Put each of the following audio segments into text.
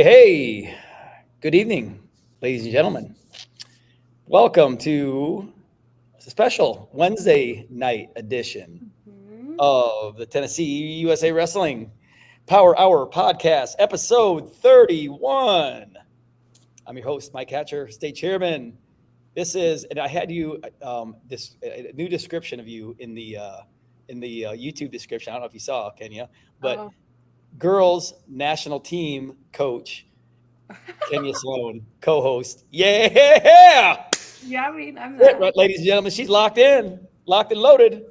Hey, good evening, ladies and gentlemen. Welcome to a special Wednesday night edition Mhm. of the Tennessee USA Wrestling Power Hour Podcast, episode 31. I'm your host, Mike Hatcher, state chairman. And I had you this a new description of you in the YouTube description. I don't know if you saw, Kenya, but Oh, girls national team coach Kenya Sloan, co-host. Yeah, yeah. I mean, I'm it, that. right, ladies and gentlemen. She's locked and loaded.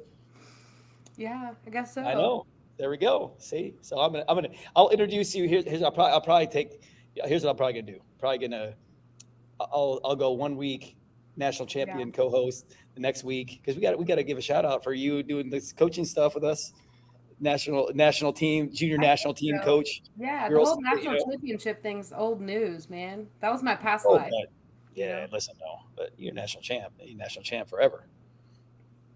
Yeah, I guess I so. know. There we go. See, so I'll introduce you. I'll probably take. Yeah, here's what I'm probably gonna do. I'll go 1 week national Yeah, champion co-host the next week because we got to give a shout out for you doing this coaching stuff with us. National team, junior I national think team so. coach, Yeah, the girls. whole national championship thing's old news, man. That was my past Oh, life, but you yeah, know. listen, no, but you're national champ. You're national champ forever.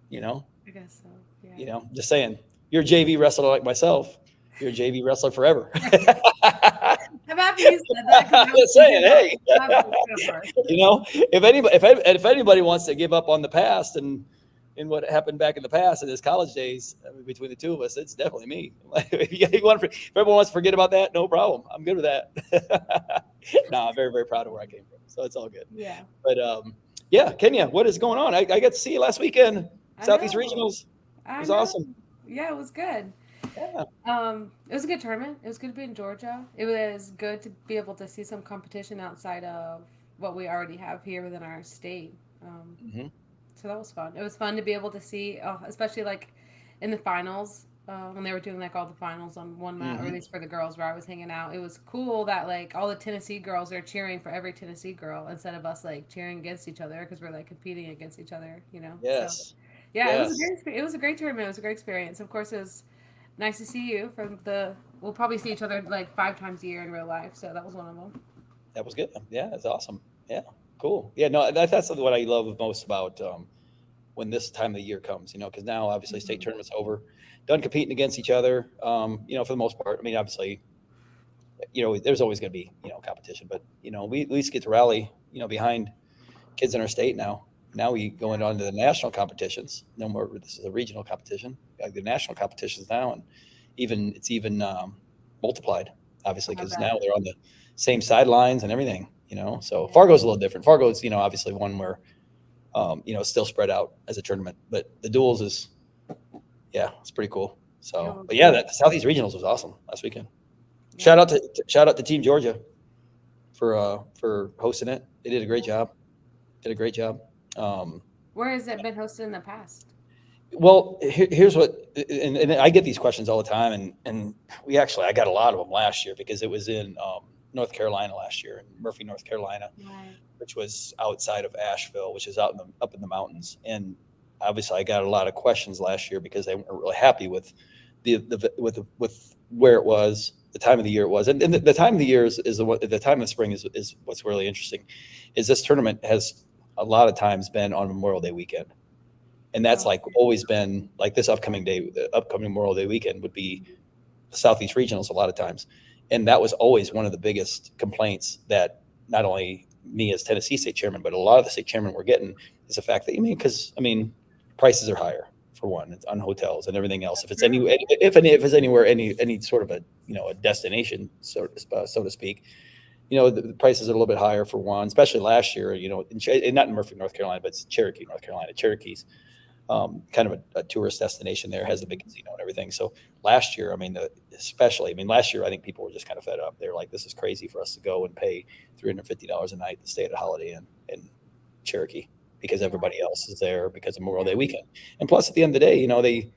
You know, I guess so. Yeah. just saying. You're a JV wrestler like myself. You're a JV wrestler forever. I'm happy you said that because Just saying, hey, that was a good one. if anybody wants to give up on the past and what happened back in the past in his college days, I mean, between the two of us, it's definitely me. If everyone wants to forget about that, no problem. I'm good with that. No, I'm very, very proud of where I came from, so it's all good. Yeah, But yeah, Kenya, what is going on? I got to see you last weekend, I Southeast know. Regionals. It I was know. awesome. Yeah, it was good. Yeah. It was a good tournament. It was good to be in Georgia. It was good to be able to see some competition outside of what we already have here within our state. Um, Hmm. so that was fun. It was fun to be able to see, especially like in the finals when they were doing like all the finals on one mat, or at Hmm. least for the girls where I was hanging out. It was cool that like all the Tennessee girls are cheering for every Tennessee girl instead of us like cheering against each other because we're like competing against each other, you know. So Yes. yeah, Yes. it was a great tournament. It was a great experience. Of course, it was nice to see you from the. We'll probably see each other like 5 times a year in real life, so that was one of them. That was good. Yeah, it's awesome. Yeah, cool. Yeah, no, that's what I love most about when this time of the year comes. Because now obviously state Hmm. tournaments over, done competing against each other. For the most part. I mean, obviously, there's always going to be competition, but we at least get to rally behind kids in our state now. Now we going on to the national competitions. No more. This is a regional competition. The national competitions now, and it's even multiplied, obviously, I because now bet. they're on the same sidelines and everything. So Yeah. Fargo's a little different. Fargo's obviously one where it's still spread out as a tournament, but the duels is yeah, it's pretty cool. It So, was but yeah, good. that Southeast Regionals was awesome last weekend. Yeah. Shout out to Team Georgia for hosting it. They did a great job. Did a great job. Um, Where has it been hosted in the past? well, here's what, and I get these questions all the time, and I got a lot of them last year because it was in North Carolina last year, in Murphy, North Carolina, Right. which was outside of Asheville, which is up in the mountains. And obviously, I got a lot of questions last year because they weren't really happy with with where it was, the time of the year it was, and the time of the year is the time of spring is what's really interesting, is this tournament has a lot of times been on Memorial Day weekend, and that's like Okay. always been like this the upcoming Memorial Day weekend would be the Southeast Regionals a lot of times, and that was always one of the biggest complaints that not only me as Tennessee state chairman, but a lot of the state chairman were getting is the fact that because prices are higher for one on hotels and everything else. If it's any True. if it's anywhere any sort of a destination so to speak, the prices are a little bit higher for one, especially last year. Not in Murphy, North Carolina, but it's Cherokee, North Carolina. Cherokee's kind of a tourist destination there, has a big casino and everything. So last year, last year, I think people were just kind of fed up. They were like, this is crazy for us to go and pay $350 a night to stay at a Holiday Inn in Cherokee because Yeah. everybody else is there because of Memorial Yeah. Day weekend. And plus, at the end of the day,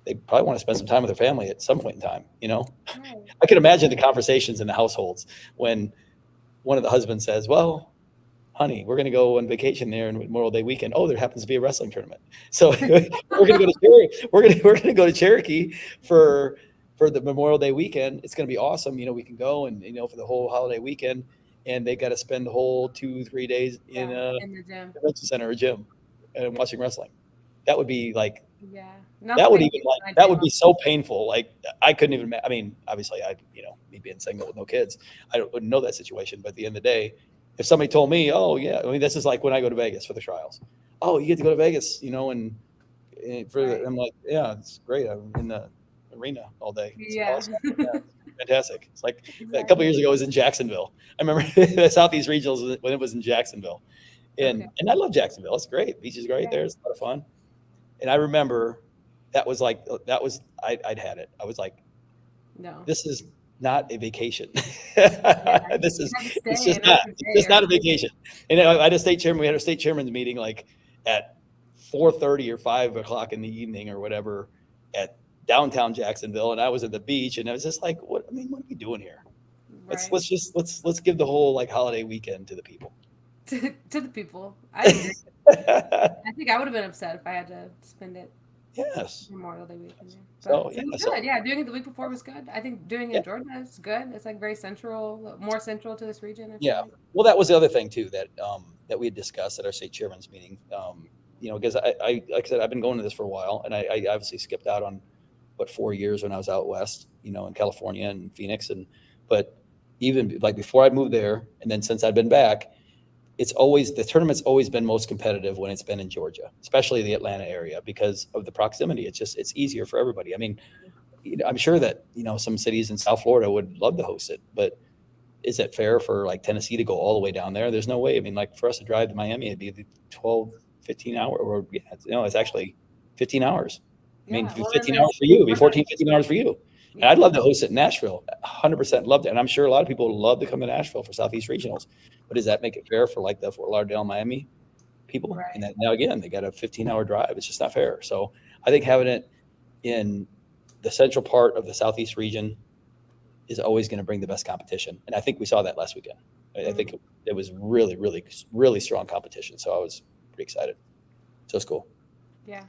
they probably want to spend some time with their family at some point in time. Right. I can imagine the Exactly. conversations in the households when one of the husbands says, well, honey, we're going to go on vacation there in Memorial Day weekend. Oh, there happens to be a wrestling tournament, so we're going to go to Cherokee. We're going to go to Cherokee for the Memorial Day weekend. It's going to be awesome. We can go and for the whole holiday weekend, and they got to spend the whole 2-3 days in Yeah. a In the gym. convention center or gym and watching wrestling. That would be like Yeah. That would Nothing even beats like an that idea would be so painful. Like I couldn't even. I mean, obviously, me being single with no kids, wouldn't know that situation. But at the end of the day, if somebody told me, oh yeah, I mean, this is like when I go to Vegas for the trials. Oh, you get to go to Vegas, Right. I'm like, yeah, it's great. I'm in the arena all day. It's Yeah. awesome. Yeah, it's fantastic. It's like a couple of Exactly. years ago, I was in Jacksonville. I remember the Southeast Regionals when it was in Jacksonville, Okay. and I love Jacksonville. It's great. Beach is great Yeah. there. It's a lot of fun. And I remember I'd had it. I was like, No. this is not a vacation. Yeah. this You is have to it's stay just and not not. to It's stay just or not a vacation. And I had a state chairman. We had a state chairman's meeting like at 4:30 or 5 o'clock in the evening or whatever at downtown Jacksonville, and I was at the beach, and I was just like, what? I mean, what are we doing here? right. Let's give the whole like holiday weekend to the people. To the people. I agree. I think I would have been upset if I had to spend it Yes. Memorial Day weekend there. But So it was yeah. good. Yeah, doing it the week before was good. I think doing it Yeah. in Georgia is good. It's like very central, more central to this region, I feel Yeah. like. Well, that was the other thing too that we had discussed at our state chairman's meeting. Because I like I said, I've been going to this for a while, and I obviously skipped out on 4 years when I was out west, in California and Phoenix, but even like before I moved there, and then since I've been back, the tournament's always been most competitive when it's been in Georgia, especially the Atlanta area because of the proximity. It's easier for everybody. I mean, I'm sure that some cities in South Florida would love to host it, but is it fair for like Tennessee to go all the way down there? There's no way. I mean, like for us to drive to Miami, it'd be 12, 15 hour, or it's actually 15 hours. I mean, Yeah. Well, then 15 hours for you, it'd be what about, 14, 15 hours for you. And I'd yeah. love to host it in Nashville. 100% loved it. And I'm sure a lot of people would love to come to Nashville for Southeast Regionals. But does that make it fair for like the Fort Lauderdale, Miami people? And Right. that now again, they got a 15-hour drive. It's just not fair. So I think having it in the central part of the Southeast region is always going to bring the best competition. And I think we saw that last weekend. I think it was really, really, really strong competition. So I was pretty excited. So it's cool. Yeah.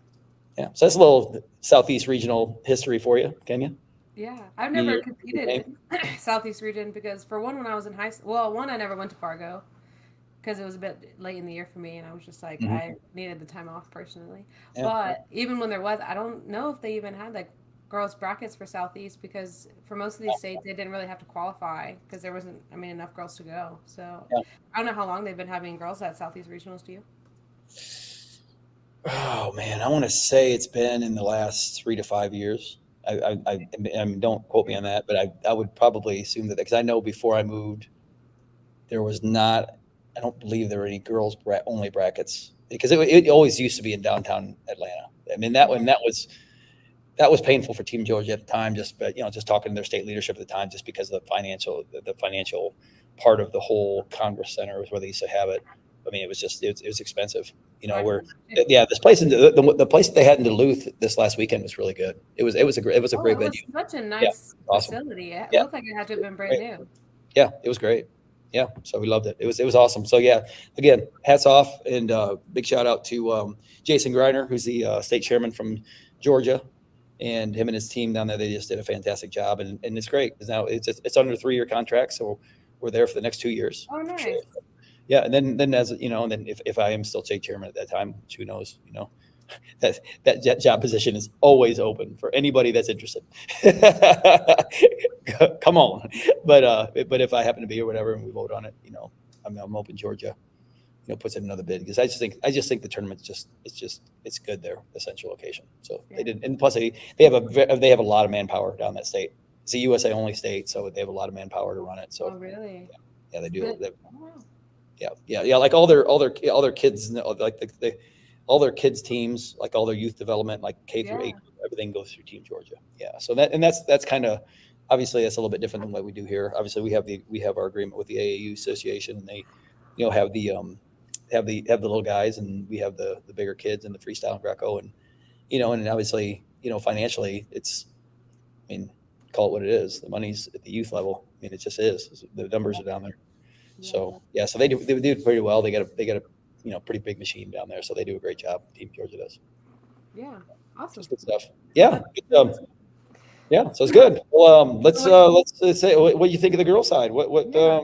Yeah. So that's a little Southeast regional history for you, Kenya. Yeah. I've New never Year competed game. in Southeast region because for one, when I was in high school, well, one, I never went to Fargo because it was a bit late in the year for me, and I was just like, Mhm. I needed the time off personally. Yeah. But even when there was, I don't know if they even had like girls brackets for Southeast because for most of these states they didn't really have to qualify because there wasn't, I mean, enough girls to go. So Yeah. I don't know how long they've been having girls at Southeast regionals. Do you? Oh man, I want to say it's been in the last 3 to 5 years. I mean, don't quote me on that, but I would probably assume that because I know before I moved, there was not. I don't believe there were any girls only brackets because it always used to be in downtown Atlanta. I mean that was painful for Team Georgia at the time. Just talking to their state leadership at the time, just because of the financial part of the whole Congress Center was where they used to have it. I mean, it was expensive. I Where can imagine. this place in the place that they had in Duluth this last weekend was really good. It was a Oh, great it was venue. such a Yeah, nice awesome. facility. It Yeah, looked like it had to have been brand great. new. Yeah, it was great. Yeah, so we loved it. It was awesome. So yeah, again, hats off and big shout out to Jason Greiner, who's the state chairman from Georgia, and him and his team down there. They just did a fantastic job, and it's great because now it's under a 3-year contract, so we're there for the next 2 years Oh, for sure. nice. Yeah, and then as and then if I am still state chairman at that time, which who knows, that job position is always open for anybody that's interested. Come on, but if I happen to be or whatever, and we vote on it, I'm open. Georgia, puts in another bid because I just think the tournament's it's good there, the central location. So Yeah. they did, and plus they have a lot of manpower down that state. It's a USA only state, so they have a lot of manpower to run it. Oh, So really? yeah, they do. But, oh, wow. Yeah. Like all their kids, like all their kids teams, like all their youth development, like K through Yeah. 8, everything goes through Team Georgia. Yeah. So that's kind of obviously that's a little bit different than what we do here. Obviously, we have our agreement with the AAU association, and they, have the little guys, and we have the bigger kids and the freestyle and Greco, and obviously financially it's, I mean, call it what it is. The money's at the youth level. I mean, it just is. The numbers are down there. Yeah. So yeah, so they do pretty well. They got a pretty big machine down there, so they do a great job. Team Georgia does. Yeah. Awesome. Just good stuff. Yeah, yeah. So it's good. Well, let's say what do you think of the girl side? Yeah.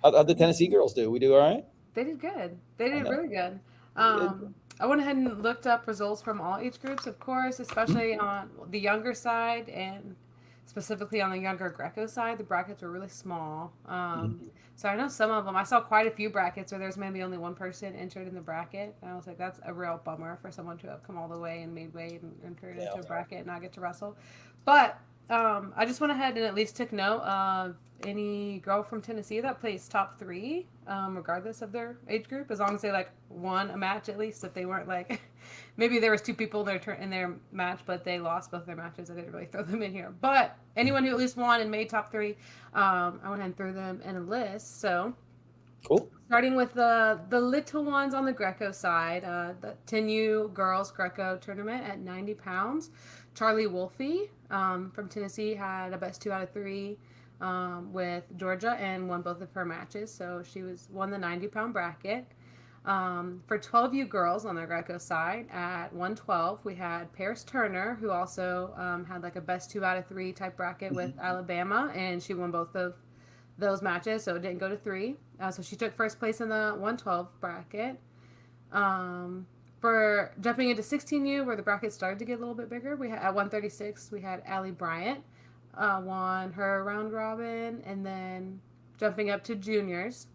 How the Tennessee girls do? We do all right. They did good. They I did know. really good. Good. I went ahead and looked up results from all age groups, of course, especially on the younger side and specifically on the younger Greco side. The brackets were really small. So I know some of them. I saw quite a few brackets where there's maybe only one person entered in the bracket. And I was like, that's a real bummer for someone to have come all the way and made weight and entered into a bracket and not get to wrestle. But I just went ahead and at least took note of any girl from Tennessee that plays top 3, regardless of their age group, as long as they like won a match at least. If they weren't like, maybe there was 2 people in their match, but they lost both their matches. I didn't really throw them in here. But anyone who at least won and made top 3, I went ahead and threw them in a list. So cool. Starting with the little ones on the Greco side, the TNU girls Greco tournament at 90 pounds. Charlie Wolfe from Tennessee had a best 2 out of 3 with Georgia and won both of her matches. So she won the 90-pound bracket. For 12U girls on the Greco side at 112, we had Paris Turner, who also had like a best 2 out of 3 type bracket with Alabama, and she won both of those matches, so it didn't go to 3. So she took first place in the 112 bracket. For jumping into 16U, where the bracket started to get a little bit bigger, we had at 136 we had Allie Bryant won her round robin, and then jumping up to juniors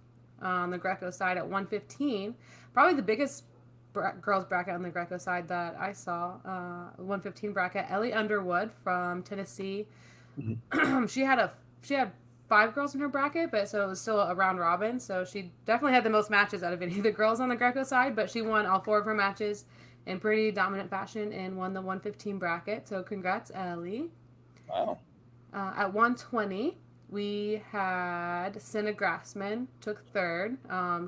on the Greco side at 115, probably the biggest girls bracket on the Greco side that I saw, 115 bracket. Ellie Underwood from Tennessee. she had 5 girls in her bracket, but so it was still a round robin. So she definitely had the most matches out of any of the girls on the Greco side, but she won all 4 of her matches in pretty dominant fashion and won the 115 bracket. So congrats, Ellie. Wow. At 120, we had Senna Grassman, took 3rd.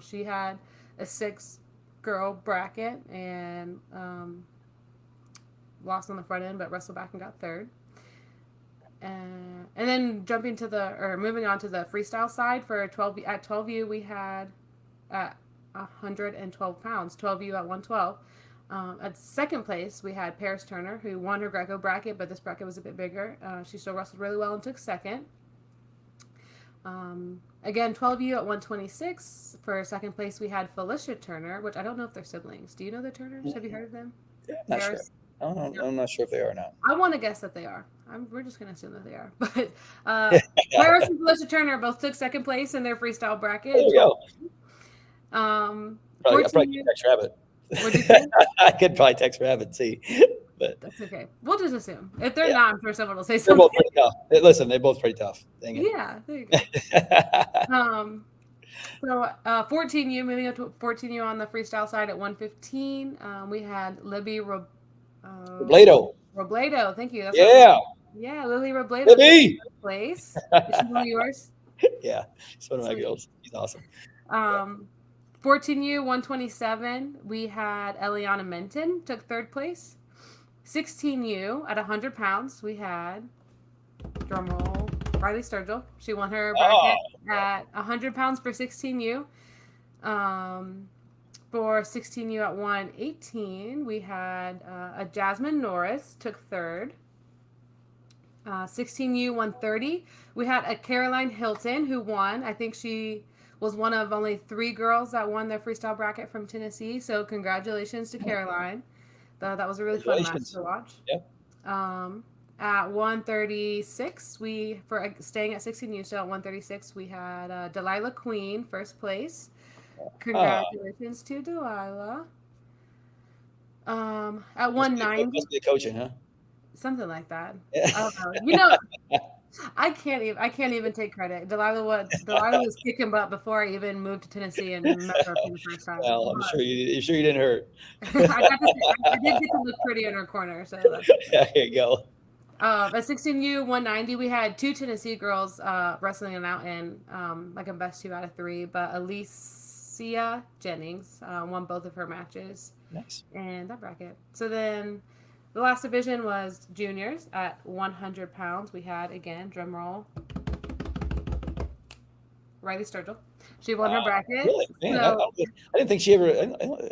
She had a 6-girl bracket and lost on the front end, but wrestled back and got 3rd. And then moving on to the freestyle side for 12 at 12U, we had at 112 pounds, 12U at 112. At second place, we had Paris Turner, who won her Greco bracket, but this bracket was a bit bigger. She still wrestled really well and took 2nd. Again, 12U at 126. For second place, we had Felicia Turner, which I don't know if they're siblings. Do you know the Turners? Have you heard of them? Yeah, not sure. I'm not sure if they are or not. I want to guess that they are. We're just going to assume that they are. But Paris and Felicia Turner both took second place in their freestyle bracket. There you go. Probably text Rabbit. What'd you say? I could probably text Rabbit and see. But that's okay. We'll just assume. If they're not, I'm sure someone will say they're something. both pretty tough. Listen, they're both pretty tough. Dang it. Yeah, there you go. So 14U, moving up to 14U on the freestyle side at 115, we had Libby Robledo. Thank you. That's Lily Robledo. Libby! Place. Is she one of yours? Yeah, she's one of my girls. She's awesome. 14U, 127, we had Eliana Menton, took 3rd place. 16U, at 100 pounds, we had, drumroll, Ryleigh Sturgill. She won her bracket at 100 pounds for 16U. For 16U at 118, we had a Jasmine Norris, took 3rd. 16U 130, we had a Caroline Hilton who won. I think she was one of only 3 girls that won their freestyle bracket from Tennessee. So congratulations to Caroline. That was a really fun match to watch. Yep. At 136, staying at 16U, so at 136, we had Delilah Queen, first place. Congratulations to Delilah. At 190. Must be coaching, huh? Something like that. Yeah. I don't know. I can't even take credit. Delilah was kicking butt before I even moved to Tennessee and met her for the first time. Well, I'm sure you didn't hurt. I did get to look pretty in her corner. So there you go. At 16U 190, we had 2 Tennessee girls wrestling it out in like a best 2 out of 3. But Alicia Jennings won both of her matches. Nice. In that bracket. So then the last division was juniors at 100 pounds. We had, again, drum roll, Ryleigh Sturgill. She won her bracket. Really? Man, I didn't think she ever.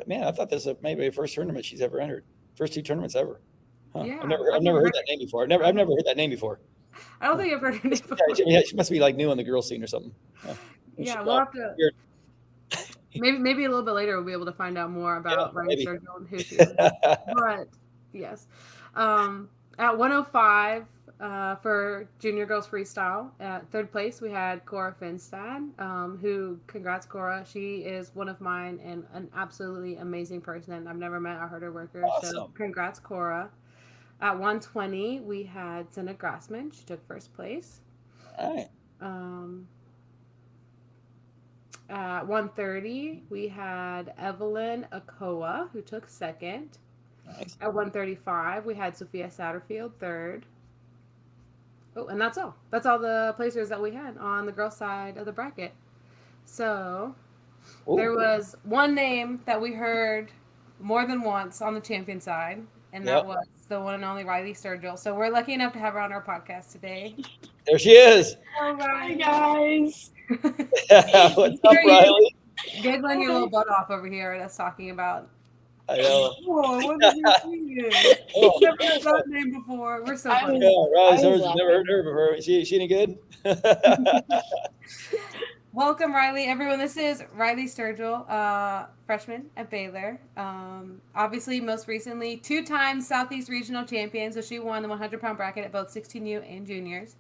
Man, I thought this was maybe the first tournament she's ever entered. First 2 tournaments ever. Huh. Yeah, I've never heard that name before. I've never heard that name before. I don't think I've heard her name before. Yeah, she must be like new on the girl scene or something. Yeah, we'll have to. maybe a little bit later we'll be able to find out more about Ryleigh maybe. Sturgill and who she is. But yes, at 105 for junior girls freestyle, at third place we had Cora Finstad. Who, congrats Cora, she is one of mine and an absolutely amazing person. I've never met or heard her work her, so Awesome. congrats Cora. At 120 we had Senna Grassman. She took first place. All right. At 130, we had Evelyn Akoa, who took second. Nice. At 135, we had Sophia Satterfield, third. Oh, and that's all. That's all the placers that we had on the girls' side of the bracket. So there was one name that we heard more than once on the champion side, and that was the one and only Ryleigh Sturgill. So we're lucky enough to have her on our podcast today. There she is. Hi, guys. What's up, Ryleigh? Giggling your little butt off over here at us talking about. I know. Oh, what did you think? Oh. Never heard that name before. We're so funny. Ryleigh Sturgill, never heard her before. Is she any good? Welcome, Ryleigh. Everyone, this is Ryleigh Sturgill, freshman at Baylor. Obviously, most recently, 2-time Southeast Regional champion, so she won the 100-pound bracket at both 16U and juniors,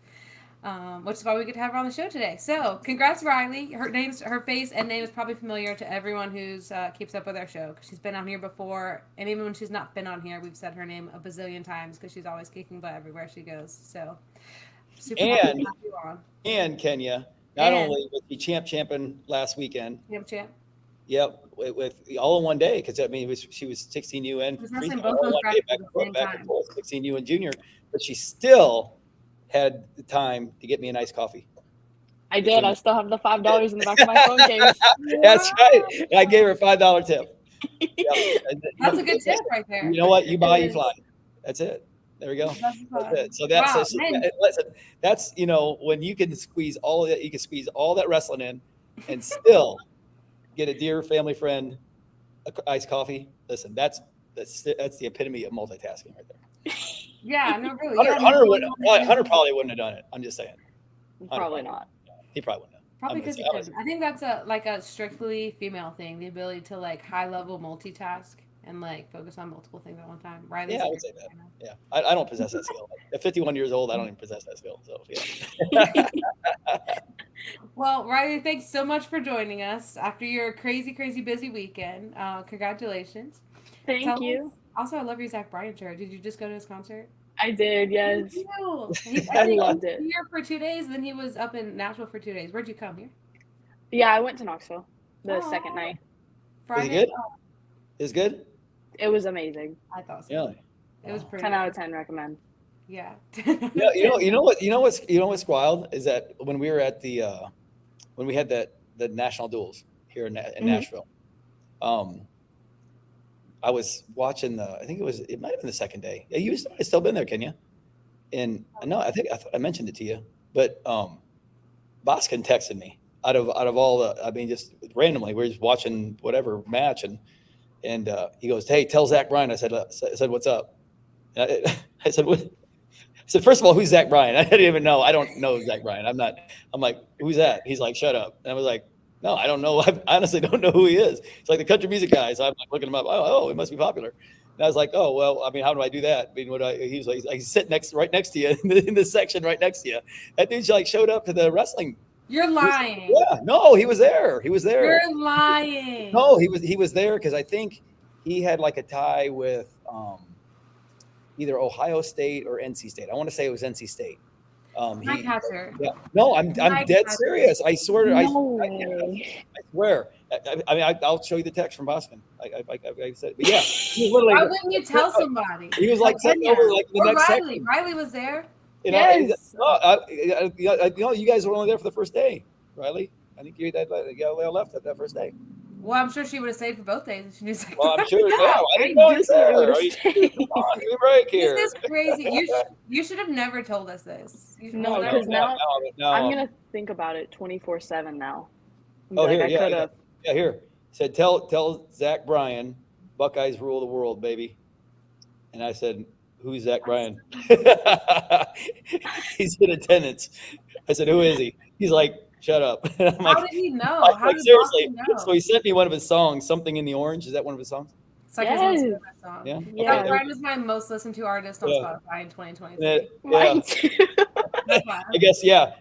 which is why we get to have her on the show today. So, congrats, Ryleigh. Her face and name is probably familiar to everyone who's keeps up with our show, because she's been on here before, and even when she's not been on here, we've said her name a bazillion times because she's always kicking butt everywhere she goes. So, super happy to have you on. And Kenya. Not only was he champion last weekend. Champ. Yep, with all in one day, because I mean, she was 16U and back and forth, 16U and junior, but she still had the time to get me a nice coffee. I did. I still have the $5 in the back of my phone case. That's right. And I gave her a $5 tip. Yep. That's a good tip right there. You know what? You buy, you fly. That's it. There we go. That's it. So listen, that's, when you can squeeze all that, you can squeeze all that wrestling in and still get a dear family friend iced coffee. Listen, that's the epitome of multitasking right there. Yeah, no, really. Hunter probably wouldn't have done it. I'm just saying. Probably not. He probably wouldn't have. Probably because he couldn't. I think that's a strictly female thing, the ability to high level multitask and focus on multiple things at one time. Ryleigh, I would say that. Yeah, I don't possess that skill. At 51 years old, I don't even possess that skill. So yeah. Well, Ryleigh, thanks so much for joining us after your crazy, crazy busy weekend. Congratulations. Thank you. Also, I love your Zach Bryan shirt. Did you just go to his concert? I did, yes. I loved it. Here for 2 days, then he was up in Nashville for 2 days. Where'd you come here? Yeah, I went to Knoxville the second night. Friday. Was it good? It was good? It was amazing. I thought so. Really? It was pretty 10 out of 10 recommend. Yeah. You know what's wild is that when we were at when we had the national duels here in Nashville, I was watching it might have been the second day. Yeah, you still been there, Kenya? And no, I thought I mentioned it to you, but Boskin texted me out of all just randomly. We're just watching whatever match, and he goes, "Hey, tell Zach Bryan." I said, "What's up?" And I said, "What?" I said, "First of all, who's Zach Bryan?" I didn't even know. I don't know Zach Bryan. I'm like, "Who's that?" He's like, "Shut up." And I was like, "No, I don't know. I honestly don't know who he is." It's like the country music guy. So I'm looking him up. Oh, he must be popular. And I was like, "Oh, well, I mean, how do I do that?" I mean, he was like, "I sit right next to you in the section right next to you." That dude showed up to the wrestling. You're lying. Yeah, no, he was there. He was there. You're lying. No, he was there because I think he had a tie with either Ohio State or NC State. I want to say it was NC State. Mike Hatcher. Yeah. No, I'm dead serious. I swear. No I swear. I mean, I'll show you the text from Boston. I said, but yeah. Why wouldn't you tell somebody? He was sitting over the next Ryleigh. section. Ryleigh was there. Yes. You guys were only there for the first day, Ryleigh. I think you left at that first day. Well, I'm sure she would have stayed for both days if she knew. Well, I'm sure. Yeah, I didn't know it there. Come on, give me a break here. This is crazy. You should have never told us this. No, because now I'm gonna think about it 24/7 now. Oh, here, yeah, here. Said, tell Zach Bryan, Buckeyes rule the world, baby. And I said, who's Zach Bryan? He's in attendance. I said, who is he? He's like Shut up. I'm How did he know? How did seriously? Boston know? So he sent me one of his songs, Something in the Orange. Is that one of his songs? It's like his most favorite song. Yeah. Zach Bryan is my most listened to artist on Spotify in 2023. Yeah. I guess,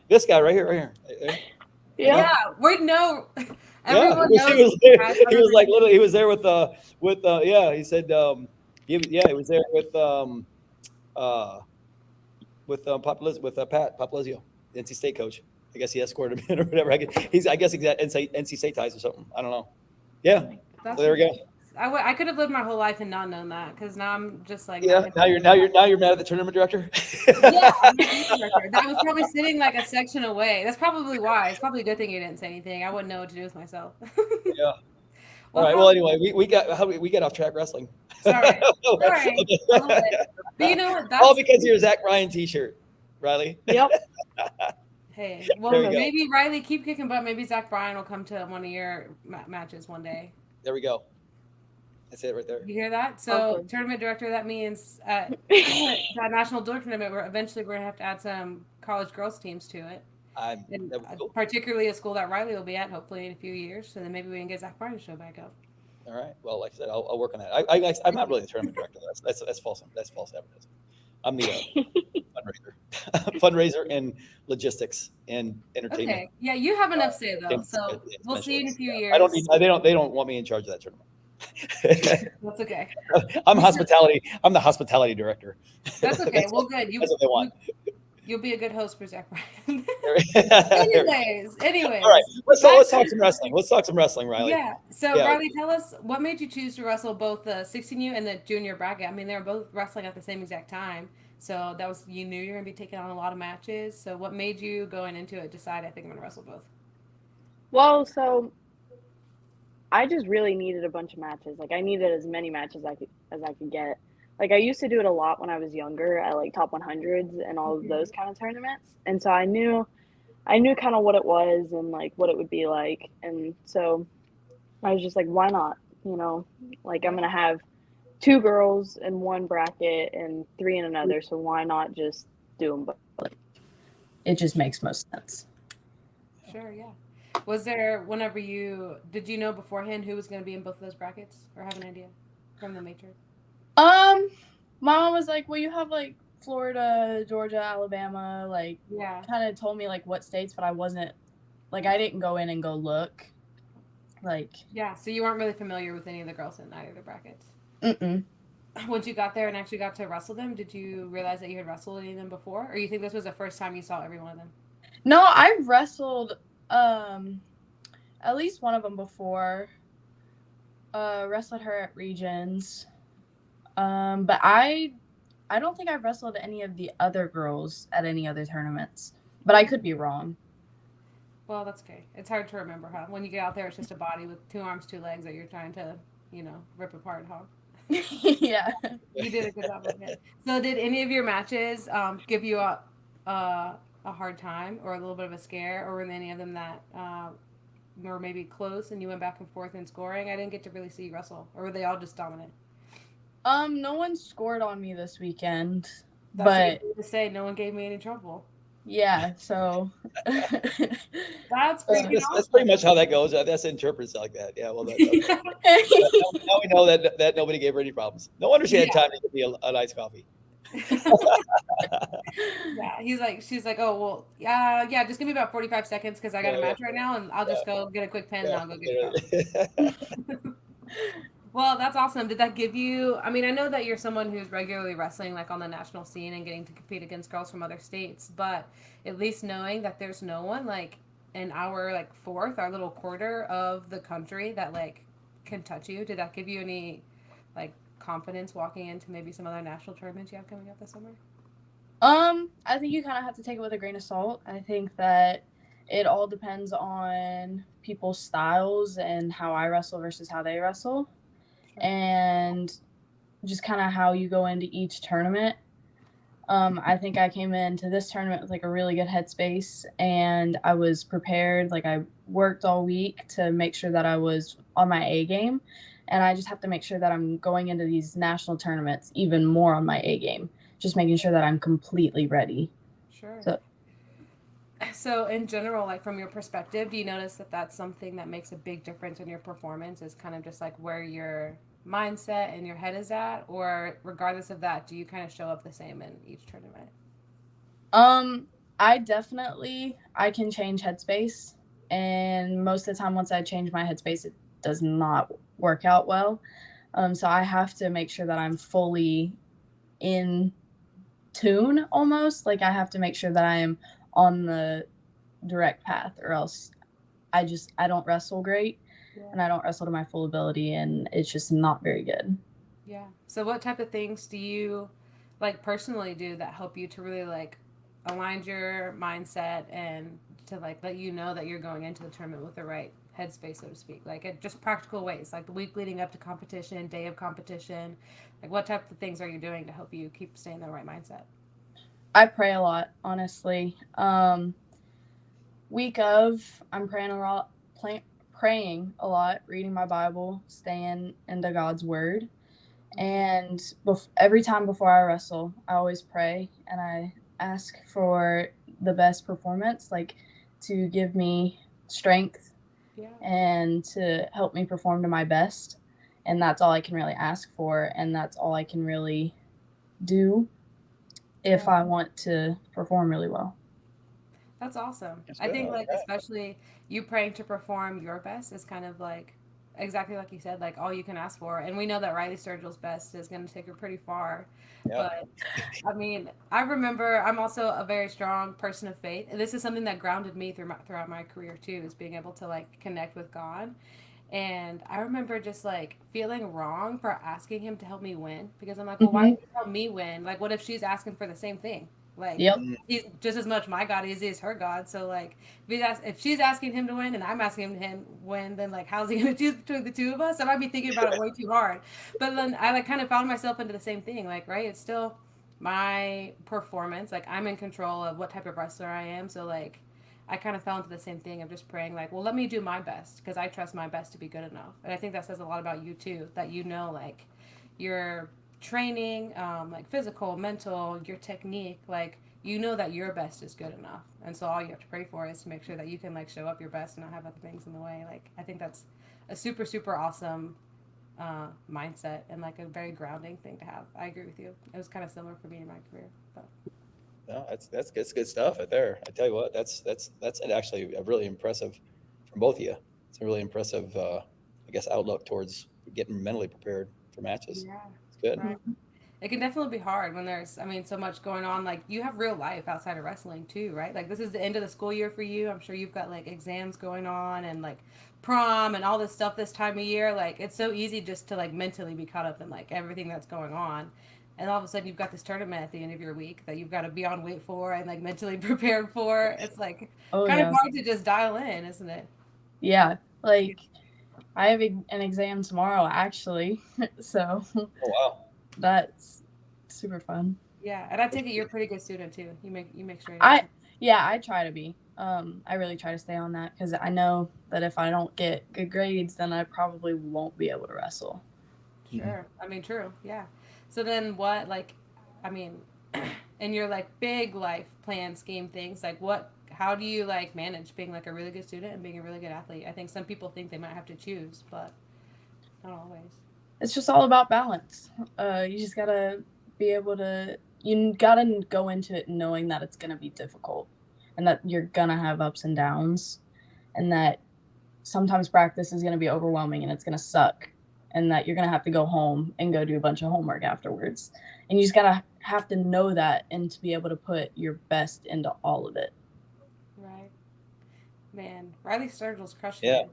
this guy right here. Yeah. Wait, no. Everyone knows. He was like literally. He was there with He said he was there with Pat Papalezio, the NC State coach. I guess he escorted him in or whatever. I guess he's at NC State ties or something. I don't know. Yeah. So there we go. I could have lived my whole life and not known that, because now I'm just like, now you're mad at the tournament director. Yeah, I'm the tournament director. That was probably sitting like a section away. That's probably why. It's probably a good thing you didn't say anything. I wouldn't know what to do with myself. Yeah. All right. Well, anyway, we got off track wrestling. Sorry. But you know what? That's all because of your Zach Bryan T-shirt, Ryleigh. Yep. Hey, well, maybe Ryleigh, keep kicking butt. Maybe Zach Bryan will come to one of your matches one day. There we go. That's it right there. You hear that? So, tournament director, that means that national tournament, eventually we're going to have to add some college girls teams to it. Cool. Particularly a school that Ryleigh will be at, hopefully in a few years. So then maybe we can get Zach Bryan to show back up. All right. Well, like I said, I'll work on that. I'm not really the tournament director. That's false. That's false advertising. I'm the fundraiser and logistics and entertainment. Okay. Yeah, you have enough say though. So we'll see in a few years. They don't want me in charge of that tournament. That's okay. I'm the hospitality director. That's okay. Well, good. That's what they want. You'll be a good host for Zach Bryan. Anyways. All right. Let's talk some wrestling. Let's talk some wrestling, Ryleigh. Yeah. So, Ryleigh, tell us, what made you choose to wrestle both the 16U and the junior bracket? I mean, they were both wrestling at the same exact time. So you knew you were going to be taking on a lot of matches. So what made you, going into it, decide, I think I'm going to wrestle both? Well, so I just really needed a bunch of matches. Like, I needed as many matches as I could get. Like, I used to do it a lot when I was younger at, like, top 100s and all of those kind of tournaments. And so I knew kind of what it was and, like, what it would be like. And so I was just like, why not? You know, like, I'm going to have 2 girls in one bracket and 3 in another. So why not just do them both? It just makes most sense. Sure, yeah. Was there, did you know beforehand who was going to be in both of those brackets, or have an idea from the matrix? My mom was like, well, you have like Florida, Georgia, Alabama, like, kind of told me like what states, but I wasn't, like, I didn't go in and go look. Like, yeah, so you weren't really familiar with any of the girls in either of the brackets. Mm-mm. Once you got there and actually got to wrestle them, did you realize that you had wrestled any of them before, or you think this was the first time you saw every one of them? No, I've wrestled at least one of them before. Wrestled her at Regions. But I don't think I've wrestled any of the other girls at any other tournaments. But I could be wrong. Well, that's okay. It's hard to remember, huh? When you get out there, it's just a body with 2 arms, 2 legs that you're trying to, rip apart, huh? Yeah. You did a good job of it. So did any of your matches give you a hard time or a little bit of a scare, or were there any of them that were maybe close and you went back and forth in scoring? I didn't get to really see you wrestle, or were they all just dominant? No one scored on me this weekend. That's but to say, no one gave me any trouble. Yeah, so that's pretty awesome. That's pretty much how that goes. That's interpreted like that. Yeah, well, now we know that nobody gave her any problems. No wonder she had time to give me a nice coffee. Yeah, she's like, oh well, yeah, just give me about 45 seconds because I got a match right now, and I'll just go get a quick pen and I'll go get it. Well, that's awesome. Did that give you, I mean, I know that you're someone who's regularly wrestling like on the national scene and getting to compete against girls from other states, but at least knowing that there's no one like in our like fourth, our little quarter of the country that like can touch you, did that give you any like confidence walking into maybe some other national tournaments you have coming up this summer? I think you kind of have to take it with a grain of salt. I think that it all depends on people's styles and how I wrestle versus how they wrestle. And just kind of how you go into each tournament. I think I came into this tournament with like a really good headspace, and I was prepared. Like, I worked all week to make sure that I was on my A game, and I just have to make sure that I'm going into these national tournaments even more on my A game, just making sure that I'm completely ready. Sure. So, So in general, like from your perspective, do you notice that that's something that makes a big difference in your performance? Is kind of just like where your mindset and your head is at, or regardless of that, do you kind of show up the same in each tournament? I can change headspace, and most of the time, once I change my headspace, it does not work out well. So I have to make sure that I'm fully in tune, almost like I have to make sure that I am on the direct path, or else I don't wrestle great, and I don't wrestle to my full ability, and it's just not very good. Yeah. So what type of things do you like personally do that help you to really like align your mindset and to like let you know that you're going into the tournament with the right headspace, so to speak? Like just practical ways, like the week leading up to competition, day of competition. Like what type of things are you doing to help you keep staying in the right mindset? I pray a lot, honestly. Week of, I'm praying a lot, reading my Bible, staying into God's word. And every time before I wrestle, I always pray and I ask for the best performance, like to give me strength and to help me perform to my best. And that's all I can really ask for. And that's all I can really do if I want to perform really well. That's awesome. That's I good. think I like like that. especially you praying to perform your best is kind of like exactly like you said, like all you can ask for. And we know that Ryleigh Sturgill's best is going to take her pretty far. Yeah. But I mean, I remember I'm also a very strong person of faith. And this is something that grounded me throughout my career too, is being able to like connect with God. And I remember just like feeling wrong for asking him to help me win because I'm like, well, why would you help me win? Like, what if she's asking for the same thing? Like, Yep. he's just as much my God as he is her God. So like, if she's asking him to win and I'm asking him to win, then like, how's he going to choose between the two of us? I might be thinking about it way too hard. But then I like kind of found myself into the same thing. Like, right, it's still my performance. Like, I'm in control of what type of wrestler I am. So like, I kind of fell into the same thing of just praying like, well, let me do my best because I trust my best to be good enough. And I think that says a lot about you too, that you know like your training, like physical, mental, your technique, like you know that your best is good enough. And so all you have to pray for is to make sure that you can like show up your best and not have other things in the way. Like I think that's a super super awesome mindset and like a very grounding thing to have. I agree with you. It was kind of similar for me in my career. But. No, that's good stuff right there. I tell you what, that's actually a really impressive from both of you. It's a really impressive, I guess, outlook towards getting mentally prepared for matches. Yeah. It's good. Right. It can definitely be hard when there's, I mean, so much going on. Like, you have real life outside of wrestling, too, right? Like, this is the end of the school year for you. I'm sure you've got, like, exams going on and, like, prom and all this stuff this time of year. Like, it's so easy just to, like, mentally be caught up in, like, everything that's going on. And all of a sudden, you've got this tournament at the end of your week that you've got to be on weight for and, like, mentally prepared for. It's, like, kind of hard to just dial in, isn't it? Yeah. Like, I have an exam tomorrow, actually. So. Oh, wow. That's super fun. Yeah, and I take it you're a pretty good student too. You make sure. I try to be. I really try to stay on that because I know that if I don't get good grades, then I probably won't be able to wrestle. Sure. I mean, true. Yeah. So then, what like, I mean, in your like big life plan scheme things, like how do you like manage being like a really good student and being a really good athlete? I think some people think they might have to choose, but not always. It's just all about balance. You just gotta be able to. You gotta go into it knowing that it's gonna be difficult, and that you're gonna have ups and downs, and that sometimes practice is gonna be overwhelming and it's gonna suck, and that you're gonna have to go home and go do a bunch of homework afterwards. And you just gotta have to know that and to be able to put your best into all of it. Right. Man, Ryleigh Sturgill's crushing Yeah.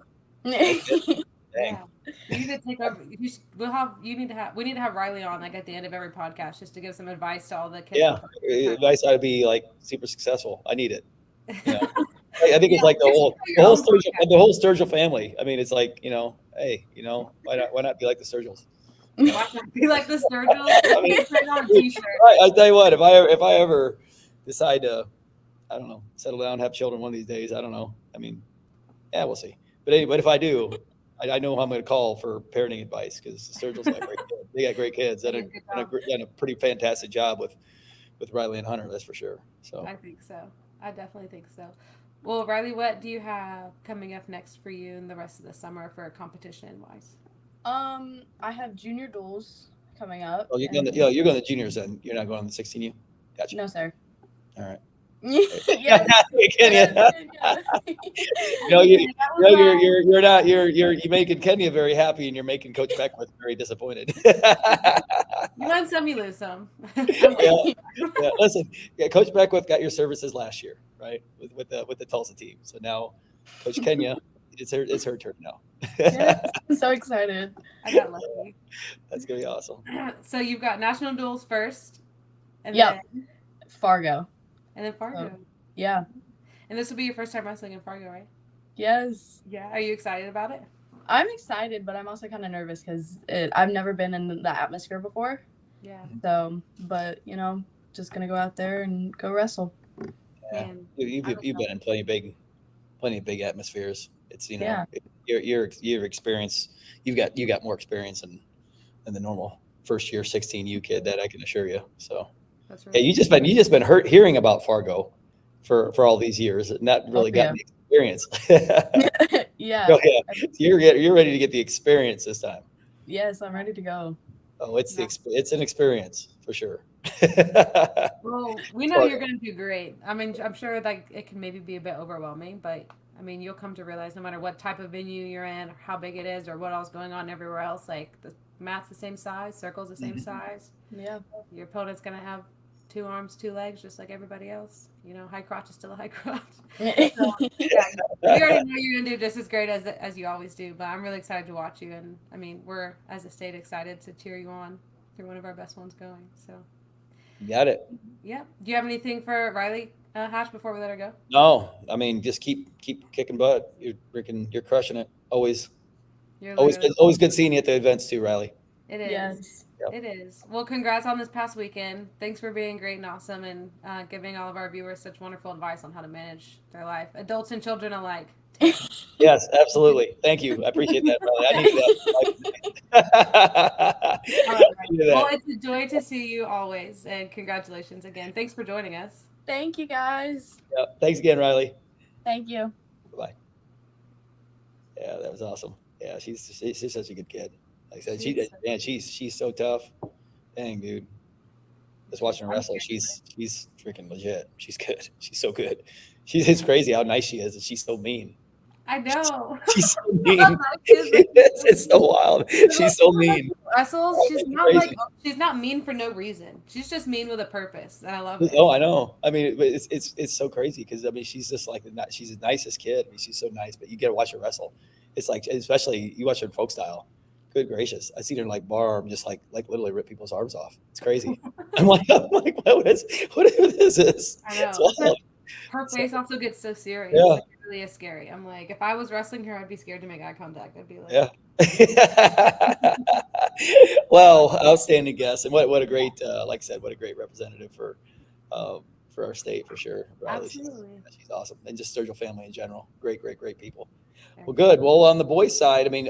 it. Dang. Yeah. You need to take over. We need to have Ryleigh on like at the end of every podcast just to give some advice to all the kids. Yeah. Advice how to be like super successful. I need it. You know? I think it's like the whole Sturgill family. I mean, it's like, hey, why not be like the Sturgills? Why not be like the Sturgills? I mean, put on a t-shirt. I tell you what, if I ever decide to, I don't know, settle down, have children one of these days, I don't know. I mean, yeah, we'll see. But anyway, if I do, I know who I'm going to call for parenting advice because the Sturgills got great kids. They got great kids. Done a pretty fantastic job with Ryleigh and Hunter, that's for sure. So I think so. I definitely think so. Well, Ryleigh, what do you have coming up next for you in the rest of the summer for competition wise? I have junior duels coming up. Oh, and you're going to juniors then. You're not going on the 16U. Gotcha. No, sir. All right. Yes. Kenya. Yeah. You're making Kenya very happy, and you're making Coach Beckwith very disappointed. You win some, you lose some. Yeah. Listen, Coach Beckwith got your services last year, right? With the Tulsa team. So now, Coach Kenya, it's her turn now. Yes, I'm so excited. I got lucky. That's gonna be awesome. So you've got national duels first, and Yep. then Fargo. Fargo. Yeah. And this will be your first time wrestling in Fargo, right? Yes. Yeah. Are you excited about it? I'm excited, but I'm also kind of nervous because I've never been in the atmosphere before. Yeah. So, but just gonna go out there and go wrestle. Yeah. Man, You've been in plenty of big atmospheres. It's Yeah. your experience. You've got more experience than the normal first year 16U kid. That I can assure you. So that's right. yeah, you just been hearing about Fargo for all these years, and not really gotten the experience. Yeah. Oh, yeah. You're ready to get the experience this time. Yes, I'm ready to go. Oh, it's an experience for sure. Well, we know you're going to do great. I mean, I'm sure like it can maybe be a bit overwhelming, but I mean, you'll come to realize no matter what type of venue you're in, or how big it is, or what else going on everywhere else, like the mat's the same size, circle's the same size. Yeah. Your opponent's going to have 2 arms, 2 legs, just like everybody else. High crotch is still a high crotch. So, yeah, you already know you're going to do just as great as you always do, but I'm really excited to watch you. And I mean, we're, as a state, excited to cheer you on. You're one of our best ones going. So, got it. yeah. Do you have anything for Ryleigh Hatch before we let her go? No, I mean, just keep kicking butt. You're crushing it. Always good seeing you at the events too, Ryleigh. It is. Yes. Yep. It is. Well, congrats on this past weekend. Thanks for being great and awesome and giving all of our viewers such wonderful advice on how to manage their life, adults and children alike. Yes, absolutely. Thank you. I appreciate that, Ryleigh. I need that. Well, it's a joy to see you always, and congratulations again. Thanks for joining us. Thank you, guys. Yeah, thanks again, Ryleigh. Thank you. Bye. Yeah, that was awesome. Yeah, she's such a good kid. Like I said, she's so tough. Dang, dude. Just watching her wrestle, she's freaking legit. She's good. She's so good. It's crazy how nice she is, and she's so mean. I know. She's so mean. It's so wild. She's so mean. Wrestles, she's not mean for no reason. She's just mean with a purpose, and I love it. Oh, I know. I mean, it's so crazy because I mean, she's just like she's the nicest kid. I mean, she's so nice, but you get to watch her wrestle. It's like, especially you watch her in folk style. Good gracious! I seen her like bar just like literally rip people's arms off. It's crazy. I'm like, what is this? I know. It's wild. Her face also gets so serious. Yeah. Like, it really is scary. I'm like, if I was wrestling her, I'd be scared to make eye contact. I'd be like, yeah. Well, outstanding guest, and what a great, like I said, what a great representative for our state for sure. Ryleigh, absolutely. she's awesome, and just Sturgill family in general. Great people. Well, good. Well, on the boys' side, I mean,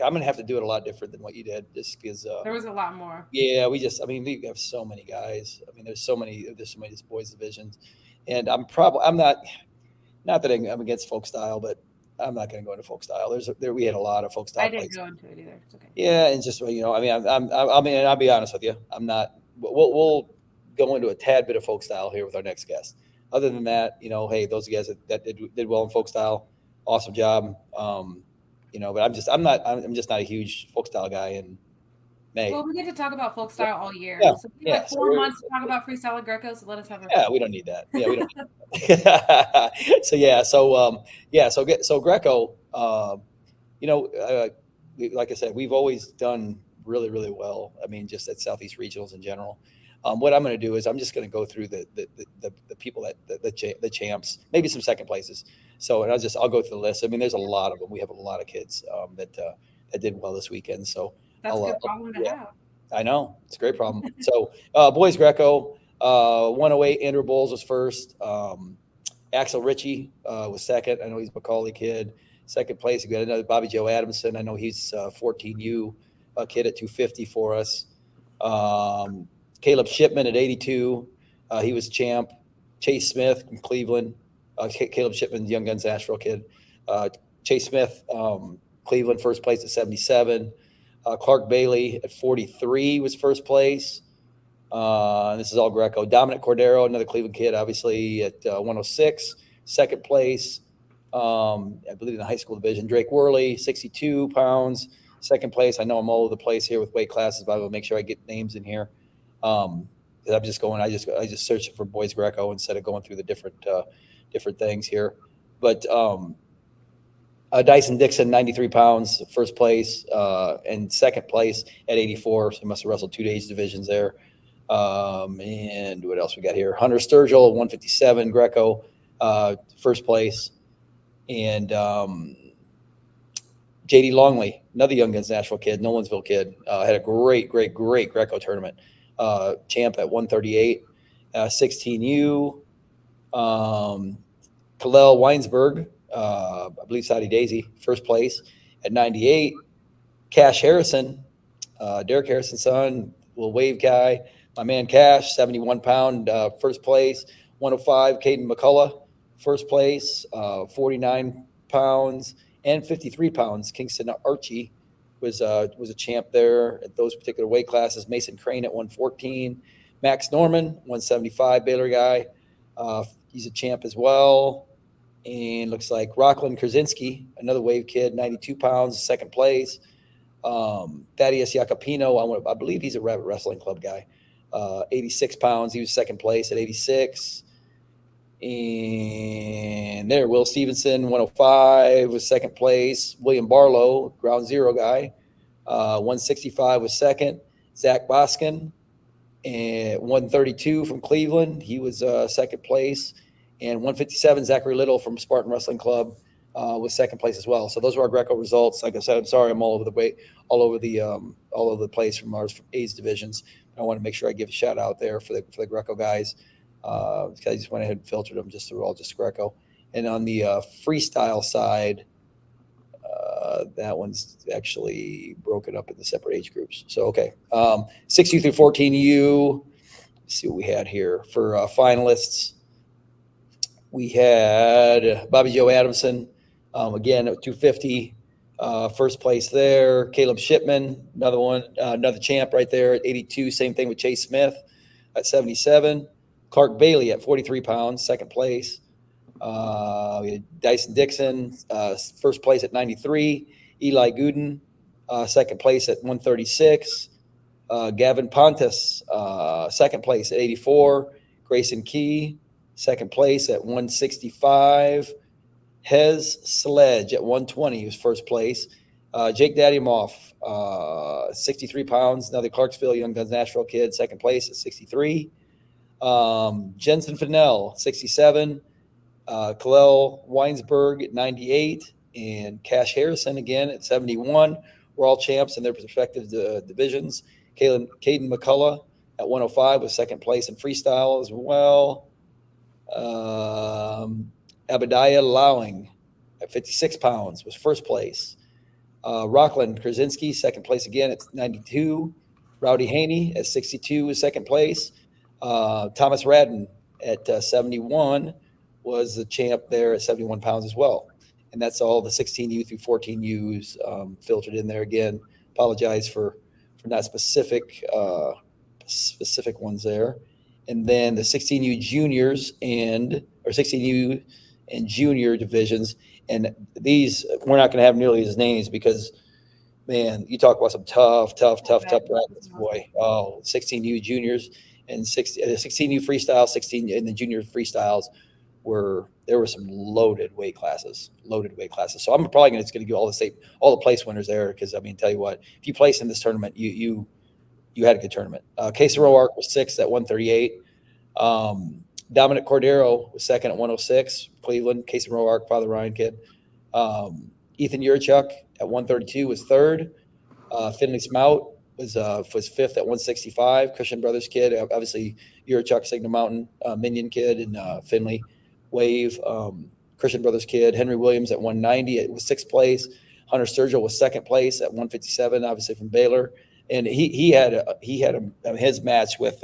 I'm gonna have to do it a lot different than what you did, just because there was a lot more. Yeah, we have so many guys. I mean, there's so many boys divisions, and I'm not that I'm against folk style, but I'm not going to go into folk style. We had a lot of folk style. I didn't go into it either. It's okay. Yeah, and just I mean, and I'll be honest with you, I'm not. We'll go into a tad bit of folk style here with our next guest. Other than that, hey, those guys that did well in folk style, awesome job. But I'm just not a huge folk style guy. And well, we get to talk about folk style all year. Yeah. So we have 4 months to talk about freestyle and Greco. So let us have. Yeah, we don't need that. Yeah, we don't. Need that. So Greco, like I said, we've always done really, really well. I mean, just at Southeast Regionals in general. What I'm going to do is I'm just going to go through the people the champs, maybe some second places. So, and I'll go through the list. I mean, there's a lot of them. We have a lot of kids that did well this weekend. So that's a good problem to have. I know, it's a great problem. So, boys Greco, 108. Andrew Bowles was first. Axel Ritchie was second. I know he's a Macaulay kid. Second place, we got another Bobby Joe Adamson. I know he's 14U kid at 250 for us. Caleb Shipman at 82. He was champ. Chase Smith from Cleveland, Caleb Shipman, Young Guns Nashville kid. Chase Smith, Cleveland, first place at 77. Clark Bailey at 43 was first place. This is all Greco. Dominic Cordero, another Cleveland kid, obviously at 106, second place. I believe in the high school division. Drake Worley, 62 pounds, second place. I know I'm all over the place here with weight classes, but I will make sure I get names in here. I'm just going. I just searched for boys Greco instead of going through the different things here. But Dyson Dixon, 93 pounds, first place, and second place at 84. So he must have wrestled 2 age divisions there. And what else we got here? Hunter Sturgill, 157, Greco, first place. And JD Longley, another Young Guns Nashville kid, Nolensville kid, had a great Greco tournament. Champ at 138, 16U. Khalil Weinsberg, I believe Saudi Daisy, first place at 98. Cash Harrison, Derek Harrison's son, little wave guy. My man Cash, 71 pound, first place. 105, Caden McCullough, first place. 49 pounds and 53 pounds. Kingston Archie was a champ there at those particular weight classes. Mason Crane at 114. Max Norman, 175, Baylor guy. He's a champ as well. And looks like Rockland Krasinski, another wave kid, 92 pounds, second place. Thaddeus Jacopino, I believe he's a Rabbit Wrestling Club guy, 86 pounds. He was second place at 86. And there, Will Stevenson, 105 was second place. William Barlow, Ground Zero guy, 165 was second. Zach Boskin, and 132 from Cleveland. He was second place. And 157, Zachary Little from Spartan Wrestling Club was second place as well. So those were our Greco results. Like I said, I'm sorry I'm all over the place from our age divisions. I want to make sure I give a shout out there for the Greco guys. I just went ahead and filtered them they're all just Greco. And on the freestyle side, that one's actually broken up into separate age groups. So, okay. 6U through 14U. Let's see what we had here for finalists. We had Bobby Joe Adamson, again, at 250, first place there. Caleb Shipman, another champ right there at 82. Same thing with Chase Smith at 77. Clark Bailey at 43 pounds, second place. We had Dyson Dixon, first place at 93. Eli Gooden, second place at 136. Gavin Pontus, second place at 84. Grayson Key, second place at 165. Hez Sledge at 120, he was first place. Jake Daddymoff, 63 pounds, another Clarksville Young Guns Nashville kid, second place at 63. Jensen Fennell, 67. Khalil Weinsberg at 98. And Cash Harrison again at 71. We're all champs in their respective divisions. Caden McCullough at 105 was second place in freestyle as well. Abadiah Lowing at 56 pounds was first place. Rockland Krasinski, second place again at 92. Rowdy Haney at 62 was second place. Thomas Radden at 71 was the champ there at 71 pounds as well. And that's all the 16U through 14Us filtered in there again. Apologize for not specific ones there. And then the 16U juniors or 16U and junior divisions. And these, we're not going to have nearly as names because, man, you talk about some tough brackets, boy. Oh, 16U juniors and 16U freestyle, 16 and the junior freestyles there were some loaded weight classes. So I'm probably going to give all the place winners there because, I mean, tell you what, if you place in this tournament, you had a good tournament. Case Roark was sixth at 138. Dominic Cordero was second at 106. Cleveland, Case Roark, Father Ryan kid. Ethan Yurchuk at 132 was third. Finley Smout was fifth at 165. Christian Brothers kid, obviously Yurchuk, Signal Mountain, Minion kid, and Finley Wave. Christian Brothers kid. Henry Williams at 190. It was sixth place. Hunter Sturgill was second place at 157, obviously from Baylor. And he had his match with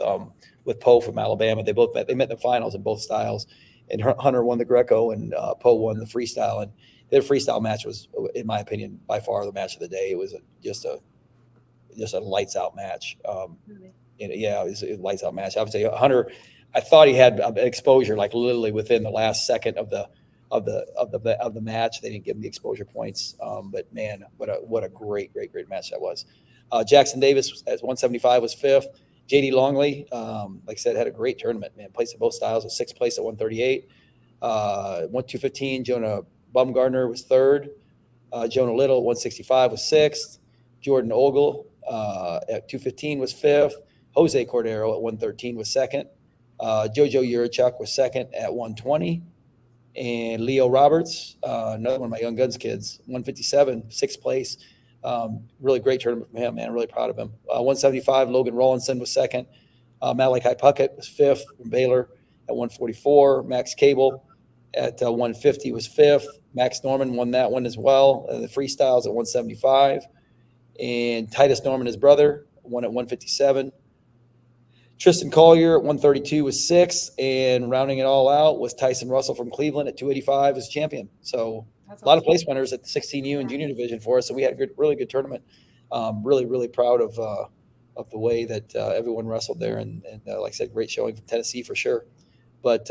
with Poe from Alabama. They met in the finals in both styles, and Hunter won the Greco and Poe won the freestyle. And their freestyle match was, in my opinion, by far the match of the day. It was just a lights out match. Really? It was a lights out match. I would say Hunter, I thought he had exposure like literally within the last second of the match. They didn't give him the exposure points. But man, what a great match that was. Jackson Davis at 175 was fifth. JD Longley, like I said, had a great tournament, man. Placed in both styles, was sixth place at 138. 215, Jonah Baumgartner was third. Jonah Little at 165 was sixth. Jordan Ogle at 215 was fifth. Jose Cordero at 113 was second. Jojo Yurichuk was second at 120. And Leo Roberts, another one of my Young Guns kids, 157, sixth place. Really great tournament from him, man. Really proud of him. 175, Logan Rawlinson was second. Malachi Puckett was fifth from Baylor at 144. Max Cable at 150 was fifth. Max Norman won that one as well. The freestyles at 175. And Titus Norman, his brother, won at 157. Tristan Collier at 132 was sixth. And rounding it all out was Tyson Russell from Cleveland at 285 as champion. So That's a lot of awesome. place winners at the 16U and junior division for us. So we had a really good tournament. Really proud of the way that everyone wrestled there. And like I said, great showing from Tennessee for sure. But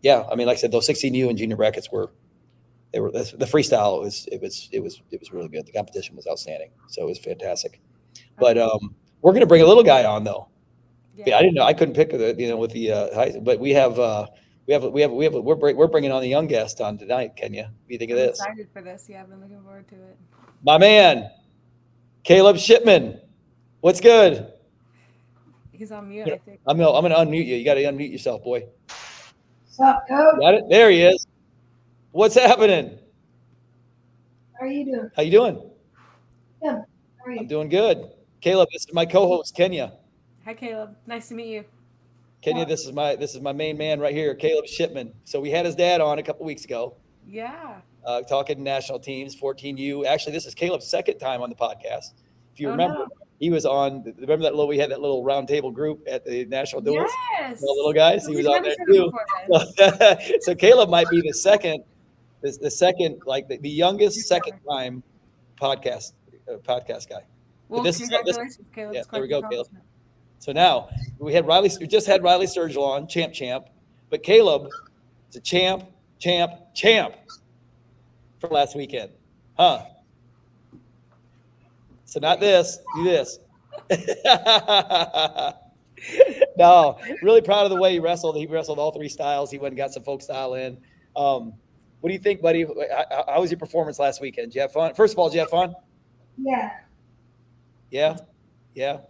yeah, I mean, like I said, those 16U and junior brackets the freestyle it was really good. The competition was outstanding. So it was fantastic. But we're going to bring a little guy on though. Yeah, I didn't know. I couldn't pick with the but we're bringing on the young guest on tonight. Kenya, what do you think of I'm this? excited for this. Yeah, I've been looking forward to it. My man, Caleb Shipman. What's good? He's on mute, I think. I'm gonna unmute you. You got to unmute yourself, boy. What's up, Coach? Got it? There he is. What's happening? How are you doing? How you doing? Good. How are I'm you? doing good. Caleb, this is my co-host, Kenya. Hi, Caleb. Nice to meet you. Kenya, this is my main man right here, Caleb Shipman. So we had his dad on a couple weeks ago, Yeah. talking national teams, 14U. Actually, this is Caleb's second time on the podcast. If you remember, no. he was on. Remember that we had that little round table group at the national duels. Yes. The little guys. He was on there too. So Caleb might be the second, like the youngest second time podcast guy. Well, this is congratulations, Caleb. yeah, It's quite there we go, an Caleb. accomplishment. So now we just had Ryleigh Sturgill on, champ. But Caleb is a champ from last weekend. Huh? So not this, do this. No, really proud of the way he wrestled. He wrestled all three styles. He went and got some folk style in. What do you think, buddy? How was your performance last weekend? Did you have fun? First of all, did you have fun? Yeah. Yeah.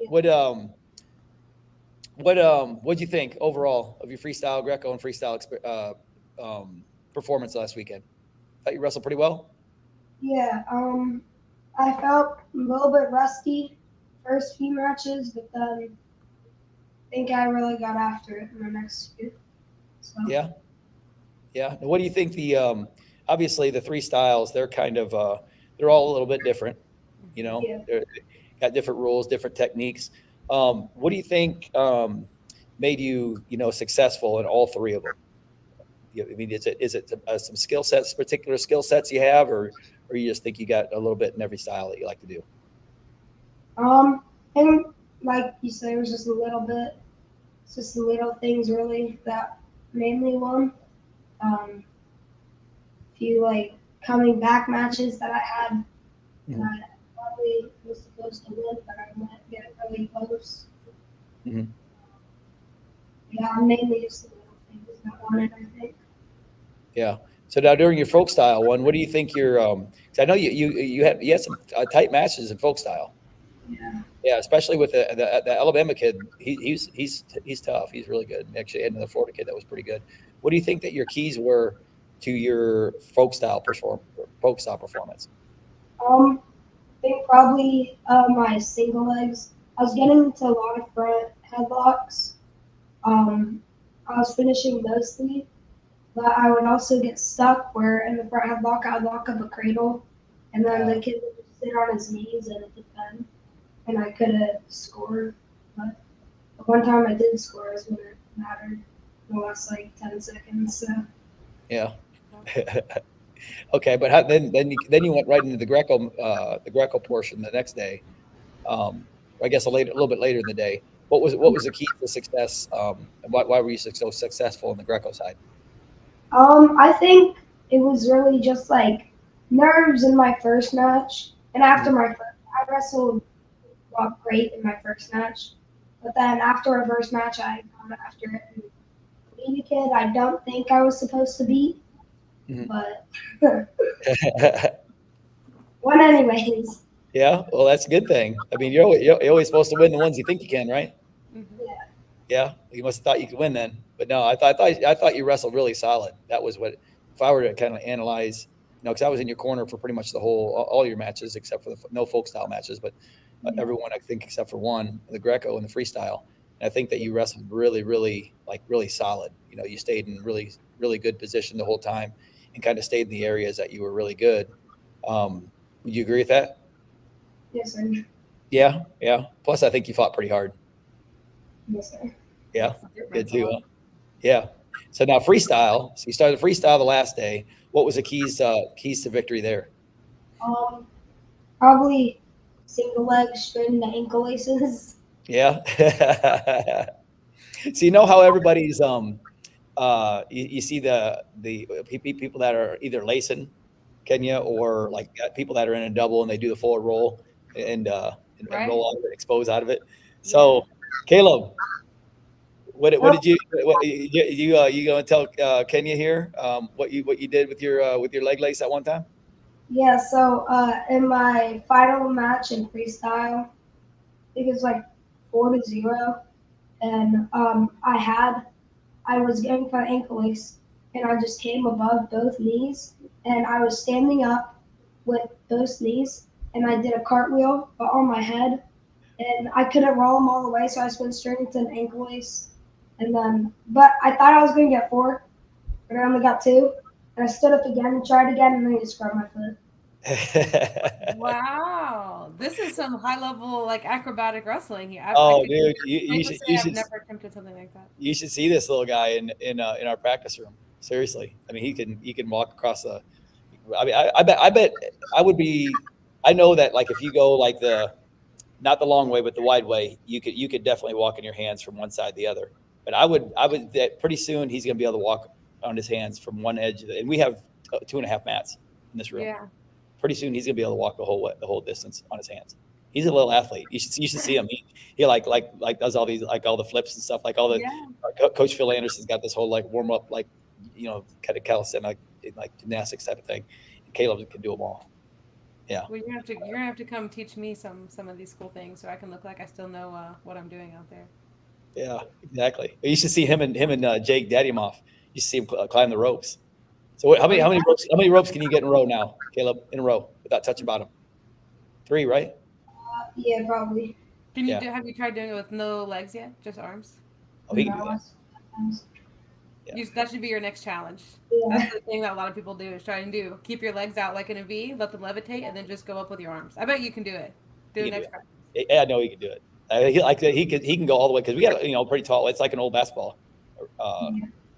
What'd you think overall of your freestyle Greco and freestyle performance last weekend? Thought you wrestled pretty well. Yeah. I felt a little bit rusty first few matches, but then I think I really got after it in the next few. So. Yeah. Now, what do you think? Obviously the three styles, they're kind of they're all a little bit different. You know, Yeah. They're got different rules, different techniques. What do you think made you successful in all three of them? I mean, is it some skill sets, particular skill sets you have, or you just think you got a little bit in every style that you like to do? And like you said, it was just a little bit. It's just the little things really that mainly won. A few like coming back matches that I had that I probably was supposed to win, but I might get really close. Mhm. Yeah, mainly just the little things that won it, I think. Yeah. So now during your folk style one, what do you think your? 'Cause I know you had some tight matches in folk style. Yeah. Yeah, especially with the Alabama kid. He's tough. He's really good. Actually, and the Florida kid that was pretty good. What do you think that your keys were to your folk style performance? I think probably my single legs. I was getting into a lot of front headlocks. I was finishing mostly, but I would also get stuck where in the front headlock I would lock up a cradle, and then the kid would just sit on his knees and defend, and I could have scored. But one time I did score is when it mattered, the last like 10 seconds. So Yeah. Okay, but then you went right into the Greco portion the next day. I guess a little bit later in the day. What was the key to success? And why were you so successful in the Greco side? I think it was really just like nerves in my first match, and after my first, I wrestled great in my first match, but then after my first match, I got after it and beat a kid I don't think I was supposed to beat, but won anyways. Yeah, well, that's a good thing. I mean, you're always supposed to win the ones you think you can, right? Yeah. Yeah, you must have thought you could win then. But no, I thought you wrestled really solid. That was what, if I were to kind of analyze, because I was in your corner for pretty much all your matches except for no folk style matches, but everyone I think except for one, the Greco and the freestyle. And I think that you wrestled really, really really solid. You stayed in really, really good position the whole time, and kind of stayed in the areas that you were really good. Would you agree with that? Yes, sir. Yeah. Plus, I think you fought pretty hard. Yes, sir. Yeah, good too. Huh? Yeah. So now freestyle. So you started freestyle the last day. What was the keys to victory there? Probably single leg straighten the ankle laces. Yeah. So you know how everybody's you see the people that are either lacing Kenya or like people that are in a double and they do the forward roll and roll out and expose out of it. So Caleb, what did you gonna tell Kenya here what you did with your leg lace at one time? Yeah, so in my final match in freestyle, I think it was like 4-0, and I was getting for the ankle lace, and I just came above both knees, and I was standing up with both knees, and I did a cartwheel but on my head, and I couldn't roll them all the way, so I just went straight into an ankle lace, but I thought I was going to get 4, but I only got 2, and I stood up again and tried again, and then I just grabbed my foot. Wow, this is some high level like acrobatic wrestling here. Dude, you should I've never attempted something like that. You should see this little guy in our practice room. Seriously, I mean he can walk across the. I mean I bet I would be. I know that like if you go like not the long way but the wide way, you could definitely walk in your hands from one side to the other. But I would pretty soon he's gonna be able to walk on his hands from one edge, and we have 2.5 mats in this room. Yeah. Pretty soon he's gonna be able to walk the whole distance on his hands. He's a little athlete. You should see him. He like does all these like all the flips and stuff. Like all the Coach Phil Anderson's got this whole like warm up like kind of calisthenic like gymnastics type of thing. And Caleb can do them all. Yeah. Well, you're gonna have to come teach me some of these cool things so I can look like I still know what I'm doing out there. Yeah, exactly. You should see him and Jake Daddymoff. You see him climb the ropes. So how many ropes can you get in a row now, Caleb? In a row without touching bottom? 3, right? Yeah, probably. Can you have you tried doing it with no legs yet? Just arms? Oh, he can do that. Yeah. That should be your next challenge. Yeah. That's the thing that a lot of people do is try and keep your legs out like in a V, let them levitate, and then just go up with your arms. I bet you can do it. Do it next time. Yeah, I know he can do it. He can go all the way because we got pretty tall. It's like an old basketball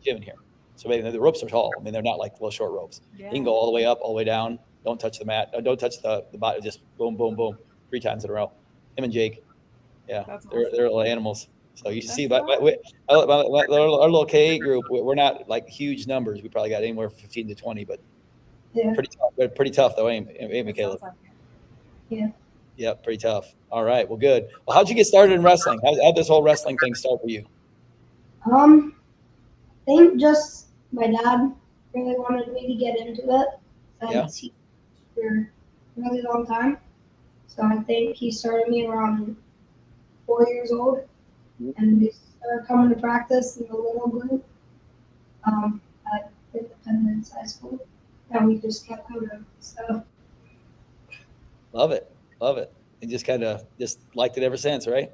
gym in here. So the ropes are tall. I mean, they're not like little short ropes. Yeah. He can go all the way up, all the way down. Don't touch the mat. Don't touch the bottom. Just boom, boom, boom, 3 times in a row. Him and Jake. Yeah, they're little animals. So you should see. But our little KA group, we're not like huge numbers. We probably got anywhere from 15 to 20, but pretty tough though, ain't we, Caleb? Yeah. Yeah, pretty tough. All right, well, good. Well, how'd you get started in wrestling? How'd this whole wrestling thing start for you? I think just my dad really wanted me to get into it since he for a really long time. So I think he started me around 4 years old, and we started coming to practice in the little group at Independence High School, and we just kept coming. So love it, and just kind of liked it ever since, right?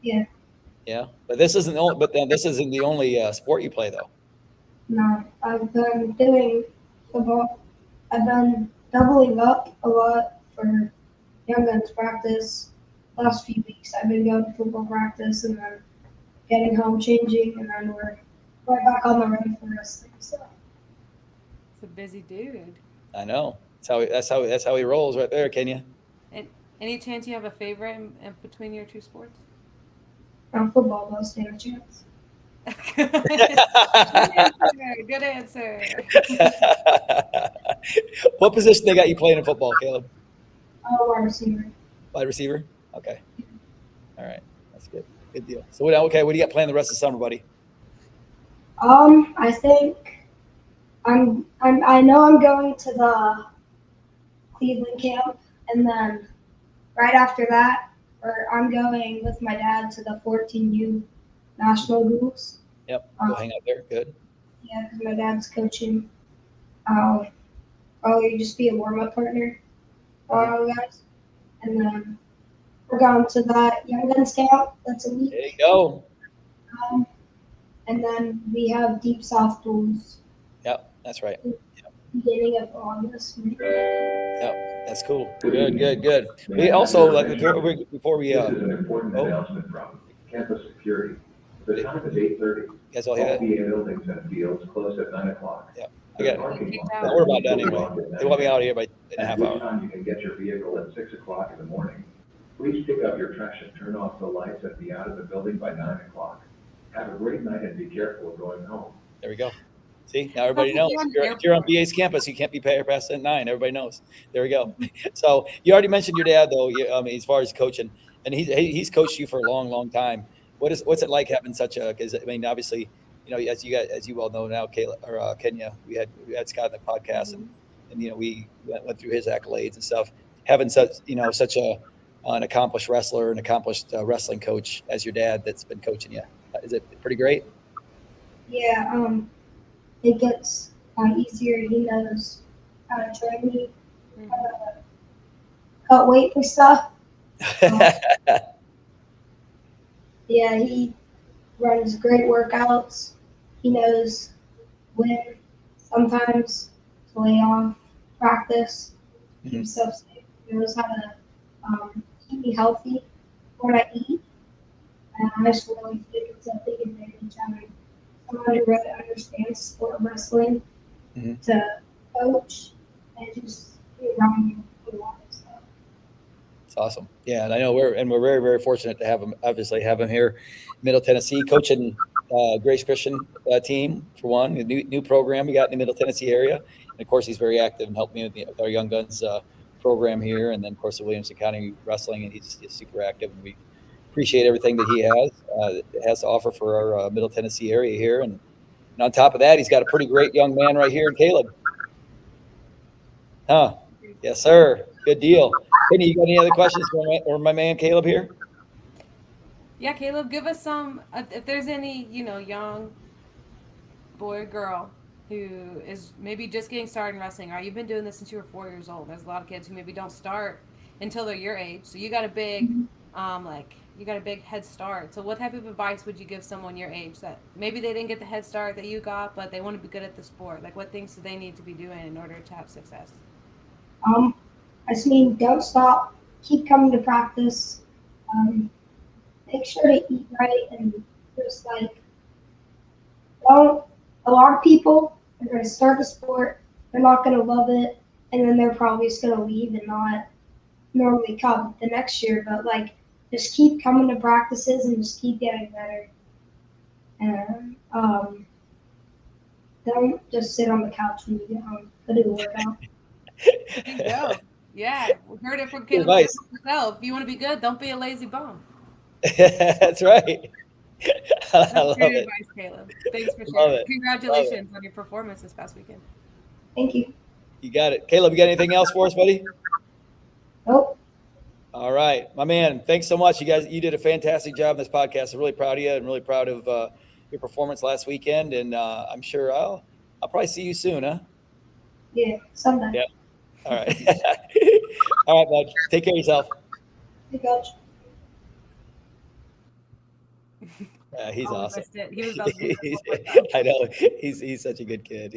Yeah. Yeah, but this isn't the only sport you play though. No, I've been doing football. I've been doubling up a lot for young guns practice. Last few weeks, I've been going to football practice, and then getting home, changing, and then we're right back on the road for wrestling. So It's a busy dude. I know. That's how he rolls right there, Kenya. And any chance you have a favorite in between your two sports? football, though, stand a chance. Good answer. What position they got you playing in football, Caleb? Wide receiver. Wide receiver? Okay. All right. That's good. Good deal. So what do you got planned the rest of the summer, buddy? I think I know I'm going to the Cleveland camp, and then right after that, I'm going with my dad to the 14U national rules. Yep. Go hang out there. Good. Yeah, because my dad's coaching. Probably just be a warm-up partner for all guys. And then we're going to that Young Guns camp. That's a week. There you go. And then we have Deep South Duels. Yep. That's right. Beginning of August. Yep. That's cool. Good. We also, before we This is an important announcement from campus security. The time is 8:30. guys all hear All that? PA buildings and fields close at 9 o'clock. Yep. The I got it. parking lot- We're about done anyway. They want me out of here by in a half At hour. this time, you can get your vehicle at 6 o'clock in the morning. Please pick up your trash and turn off the lights and be out of the building by 9 o'clock. Have a great night and be careful going home. There we go. See, now everybody knows. If you're on BA's campus, you can't be past at 9. Everybody knows. There we go. So you already mentioned your dad, though. As far as coaching, and he's coached you for a long time. What's it like having such a? Because I mean, obviously, as you well know now, Kenya, we had Scott in the podcast, and we went through his accolades and stuff. Having such an accomplished wrestler, an accomplished wrestling coach as your dad that's been coaching you, is it pretty great? Yeah, it gets easier. He knows how to train me, how to cut weight for stuff. Yeah, he runs great workouts. He knows when sometimes to lay off practice, keep himself safe. He knows how to keep me healthy when I eat. And I just really think it's a big advantage having someone who really understands the sport of wrestling to coach and just be around you for a lot of stuff. It's awesome. Yeah, and I know we're very, very fortunate to have him here, Middle Tennessee, coaching Grace Christian team for one, a new program we got in the Middle Tennessee area, and of course he's very active and helped me with our Young Guns program here, and then of course the Williamson County Wrestling, and he's super active, and we appreciate everything that he has to offer for our Middle Tennessee area here, and on top of that, he's got a pretty great young man right here in Caleb. Huh? Yes, sir. Good deal. Penny, you got any other questions for my man Caleb here? Yeah, Caleb, give us some. If there's any, young boy or girl who is maybe just getting started in wrestling, right? You've been doing this since you were 4 years old. There's a lot of kids who maybe don't start until they're your age. So you got a big, you got a big head start. So what type of advice would you give someone your age that maybe they didn't get the head start that you got, but they want to be good at the sport? Like, what things do they need to be doing in order to have success? I just mean, don't stop. Keep coming to practice. Make sure to eat right, and just don't. A lot of people are going to start a sport, they're not going to love it, and then they're probably just going to leave and not normally come the next year. But just keep coming to practices and just keep getting better. And don't just sit on the couch when you get home. Go do a workout. There you go. Yeah, we heard it from Caleb himself. If you want to be good, don't be a lazy bum. That's right. That's I love great it. advice, Caleb. Thanks for sharing. Congratulations on your performance this past weekend. Thank you. You got it. Caleb, you got anything else for us, buddy? Nope. All right, my man. Thanks so much. You did a fantastic job in this podcast. I'm really proud of you and really proud of your performance last weekend. And I'm sure I'll probably see you soon, huh? Yeah, someday. Yeah. All right. All right, bud. Take care of yourself. Hey, Coach. He's awesome. He was about to I know. He's such a good kid.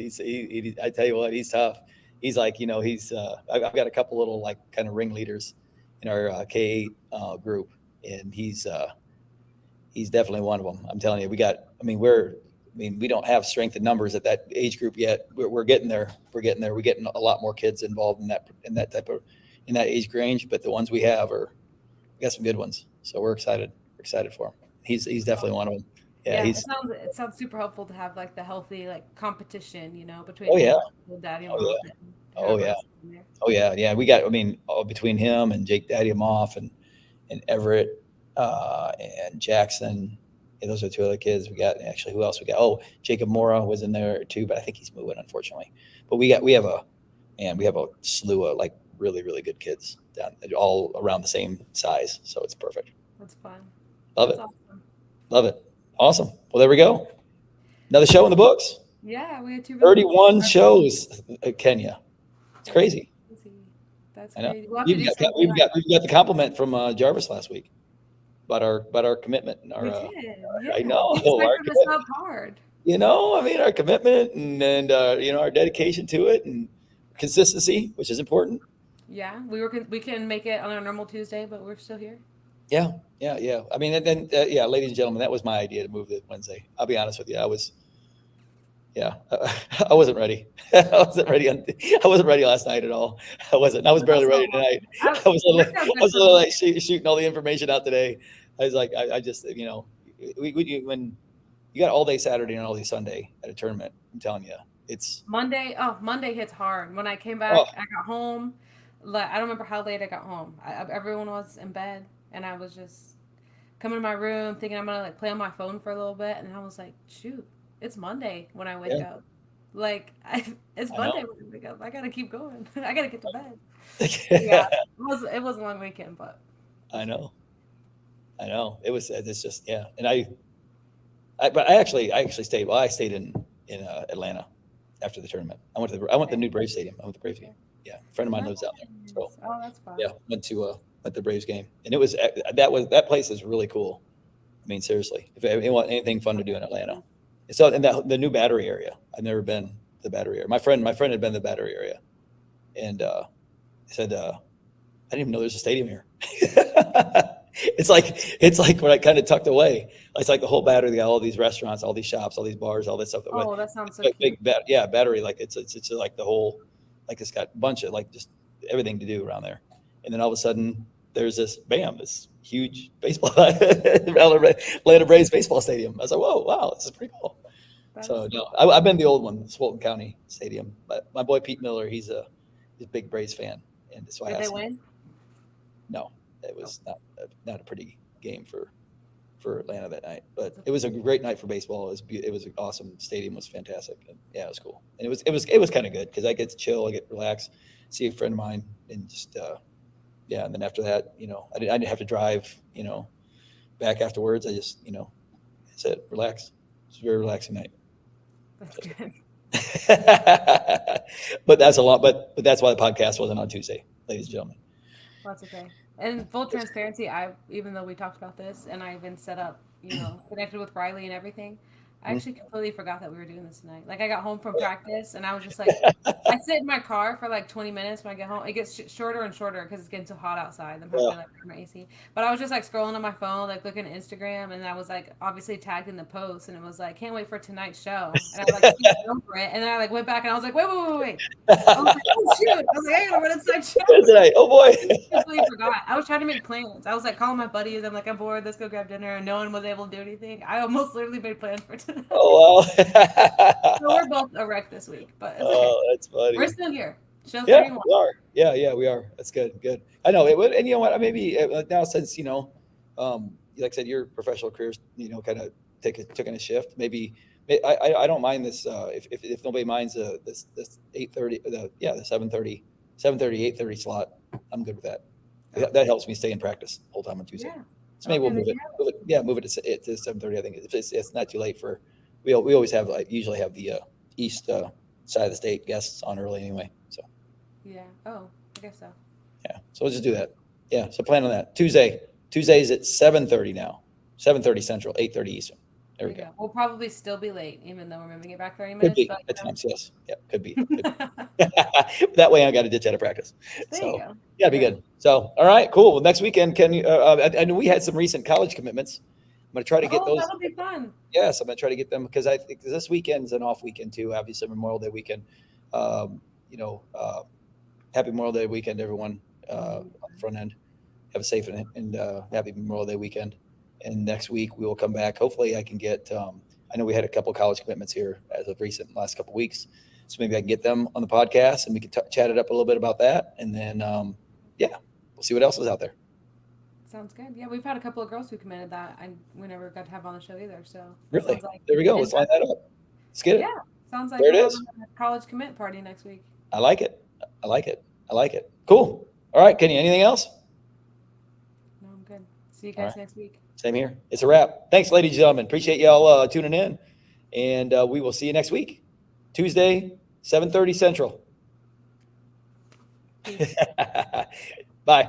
I tell you what, he's tough. He's like, I've got a couple little kind of ringleaders in our K8 group, and he's he's definitely one of them. I'm telling you, we don't have strength in numbers at that age group yet. We're getting there. We're getting a lot more kids involved in that age range, but the ones we got some good ones. So we're excited. We're excited for him. He's definitely one of them. Yeah, it sounds super helpful to have like the healthy like competition, between Daddy and Mom. We got, between him and Jake Daddy Moff and Everett and Jackson, those are two other kids we got. Actually, who else we got? Oh, Jacob Mora was in there too, but I think he's moving, unfortunately. But we have a slew of like really, really good kids down all around the same size. So it's perfect. That's fun. Love it. Awesome. Love it. Awesome. Well, there we go. Another show in the books. Yeah, we had 31 shows at Kenya. It's crazy. That's I know. crazy. We'll We've got the compliment from Jarvis last week about our commitment and our. We did. I know. It's not hard. Our commitment and our dedication to it and consistency, which is important. Yeah, we can make it on a normal Tuesday, but we're still here. Yeah. Ladies and gentlemen, that was my idea to move to Wednesday. I'll be honest with you. I wasn't ready. I wasn't ready last night at all. I wasn't. I was barely ready tonight. I was a little like shooting all the information out today. I was like, I just, when you got all day Saturday and all day Sunday at a tournament, I'm telling you, it's Monday. Oh, Monday hits hard. When I came back, I got home. I don't remember how late I got home. Everyone was in bed, and I was just coming to my room thinking I'm gonna play on my phone for a little bit, and I was like, shoot. It's Monday when I wake up. It's Monday when I wake up. I gotta keep going. I gotta get to bed. Yeah, it was a long weekend, but I know. It was. It's just And I actually stayed. Well, I stayed in Atlanta after the tournament. I went to the new Braves stadium. I went to the Braves game. Yeah, a friend of mine lives out there. So that's fun. Yeah, went to the Braves game, and that place is really cool. Seriously, if you want anything fun to do in Atlanta. So in the new Battery area, I've never been to the Battery area. My friend had been to the Battery area, and he said, "I didn't even know there's a stadium here." It's like we're kind of tucked away. It's like the whole Battery. They got all these restaurants, all these shops, all these bars, all this stuff. That sounds so big. Battery. Like it's like the whole, like it's got a bunch of like just everything to do around there. And then all of a sudden, there's this huge baseball Atlanta Braves baseball stadium. I was like, whoa, wow, this is pretty cool. I've been to the old one, Fulton County Stadium, but my boy Pete Miller, he's a big Braves fan, and so Did they win? No, it was not a pretty game for Atlanta that night, but it was a great night for baseball. It was an awesome stadium, was fantastic, and it was cool, and it was kind of good because I get to chill, I get to relax, see a friend of mine, and just. And then after that, I didn't have to drive, back afterwards. I just, said, relax. It's a very relaxing night. That's good. But that's a lot. But that's why the podcast wasn't on Tuesday, ladies and gentlemen. Well, that's okay. And full transparency, even though we talked about this and I even set up, connected with Ryleigh and everything, I actually completely forgot that we were doing this tonight. Like I got home from practice and I was just like, I sit in my car for like 20 minutes when I get home. It gets shorter and shorter because it's getting so hot outside. I'm having to turn my AC. But I was just like scrolling on my phone, like looking at Instagram, and I was like obviously tagged in the post, and it was like, can't wait for tonight's show. And I was like, over it. And then I like went back and I was like, wait. I was like, oh shoot. I was like, I gotta run inside show. Oh boy. I completely forgot. I was trying to make plans. I was like calling my buddies. I'm like, I'm bored. Let's go grab dinner. And no one was able to do anything. I almost literally made plans for tonight. Oh wow. So we're both a wreck this week, but it's okay. That's funny. We're still here. Show 31. We are. Yeah, we are. That's good. I know it would, and you know what? Maybe now since like I said, your professional career's kind of taking a shift. Maybe I don't mind this if nobody minds this 8:30 the 7:30 8:30 slot. I'm good with that. That helps me stay in practice the whole time on Tuesday. Yeah. So maybe we'll move it. Move it to 7:30. I think it's not too late for. We always have usually have the east side of the state guests on early anyway. So. Yeah. Oh, I guess so. Yeah. So we'll just do that. Yeah. So plan on that. Tuesdays at 7:30 now. 7:30 Central, 8:30 Eastern. There we go. We'll probably still be late, even though we're moving it back 30 minutes. Could be at times, yes. Yeah, could be. That way I got to ditch out of practice. There you go. Yeah, be good. So, all right, cool. Well, next weekend, I know we had some recent college commitments going to try to get those. That'll be fun. Yes, I'm going to try to get them because I think this weekend's an off weekend too. Obviously, Memorial Day weekend. Happy Memorial Day weekend, everyone. On the front end, have a safe and happy Memorial Day weekend. And next week we will come back. Hopefully, I can get. I know we had a couple of college commitments here as of recent last couple of weeks, so maybe I can get them on the podcast and we can chat it up a little bit about that. And then, we'll see what else is out there. Sounds good. Yeah, we've had a couple of girls who committed that we never got to have on the show either. So Really, there we go. Let's line that up. Let's get it. Yeah, sounds like there it is. A college commit party next week. I like it. Cool. All right, Kenny. Anything else? No, I'm good. See you guys next week. Same here. It's a wrap. Thanks, ladies and gentlemen. Appreciate y'all tuning in, and we will see you next week, Tuesday, 7:30 Central. Bye.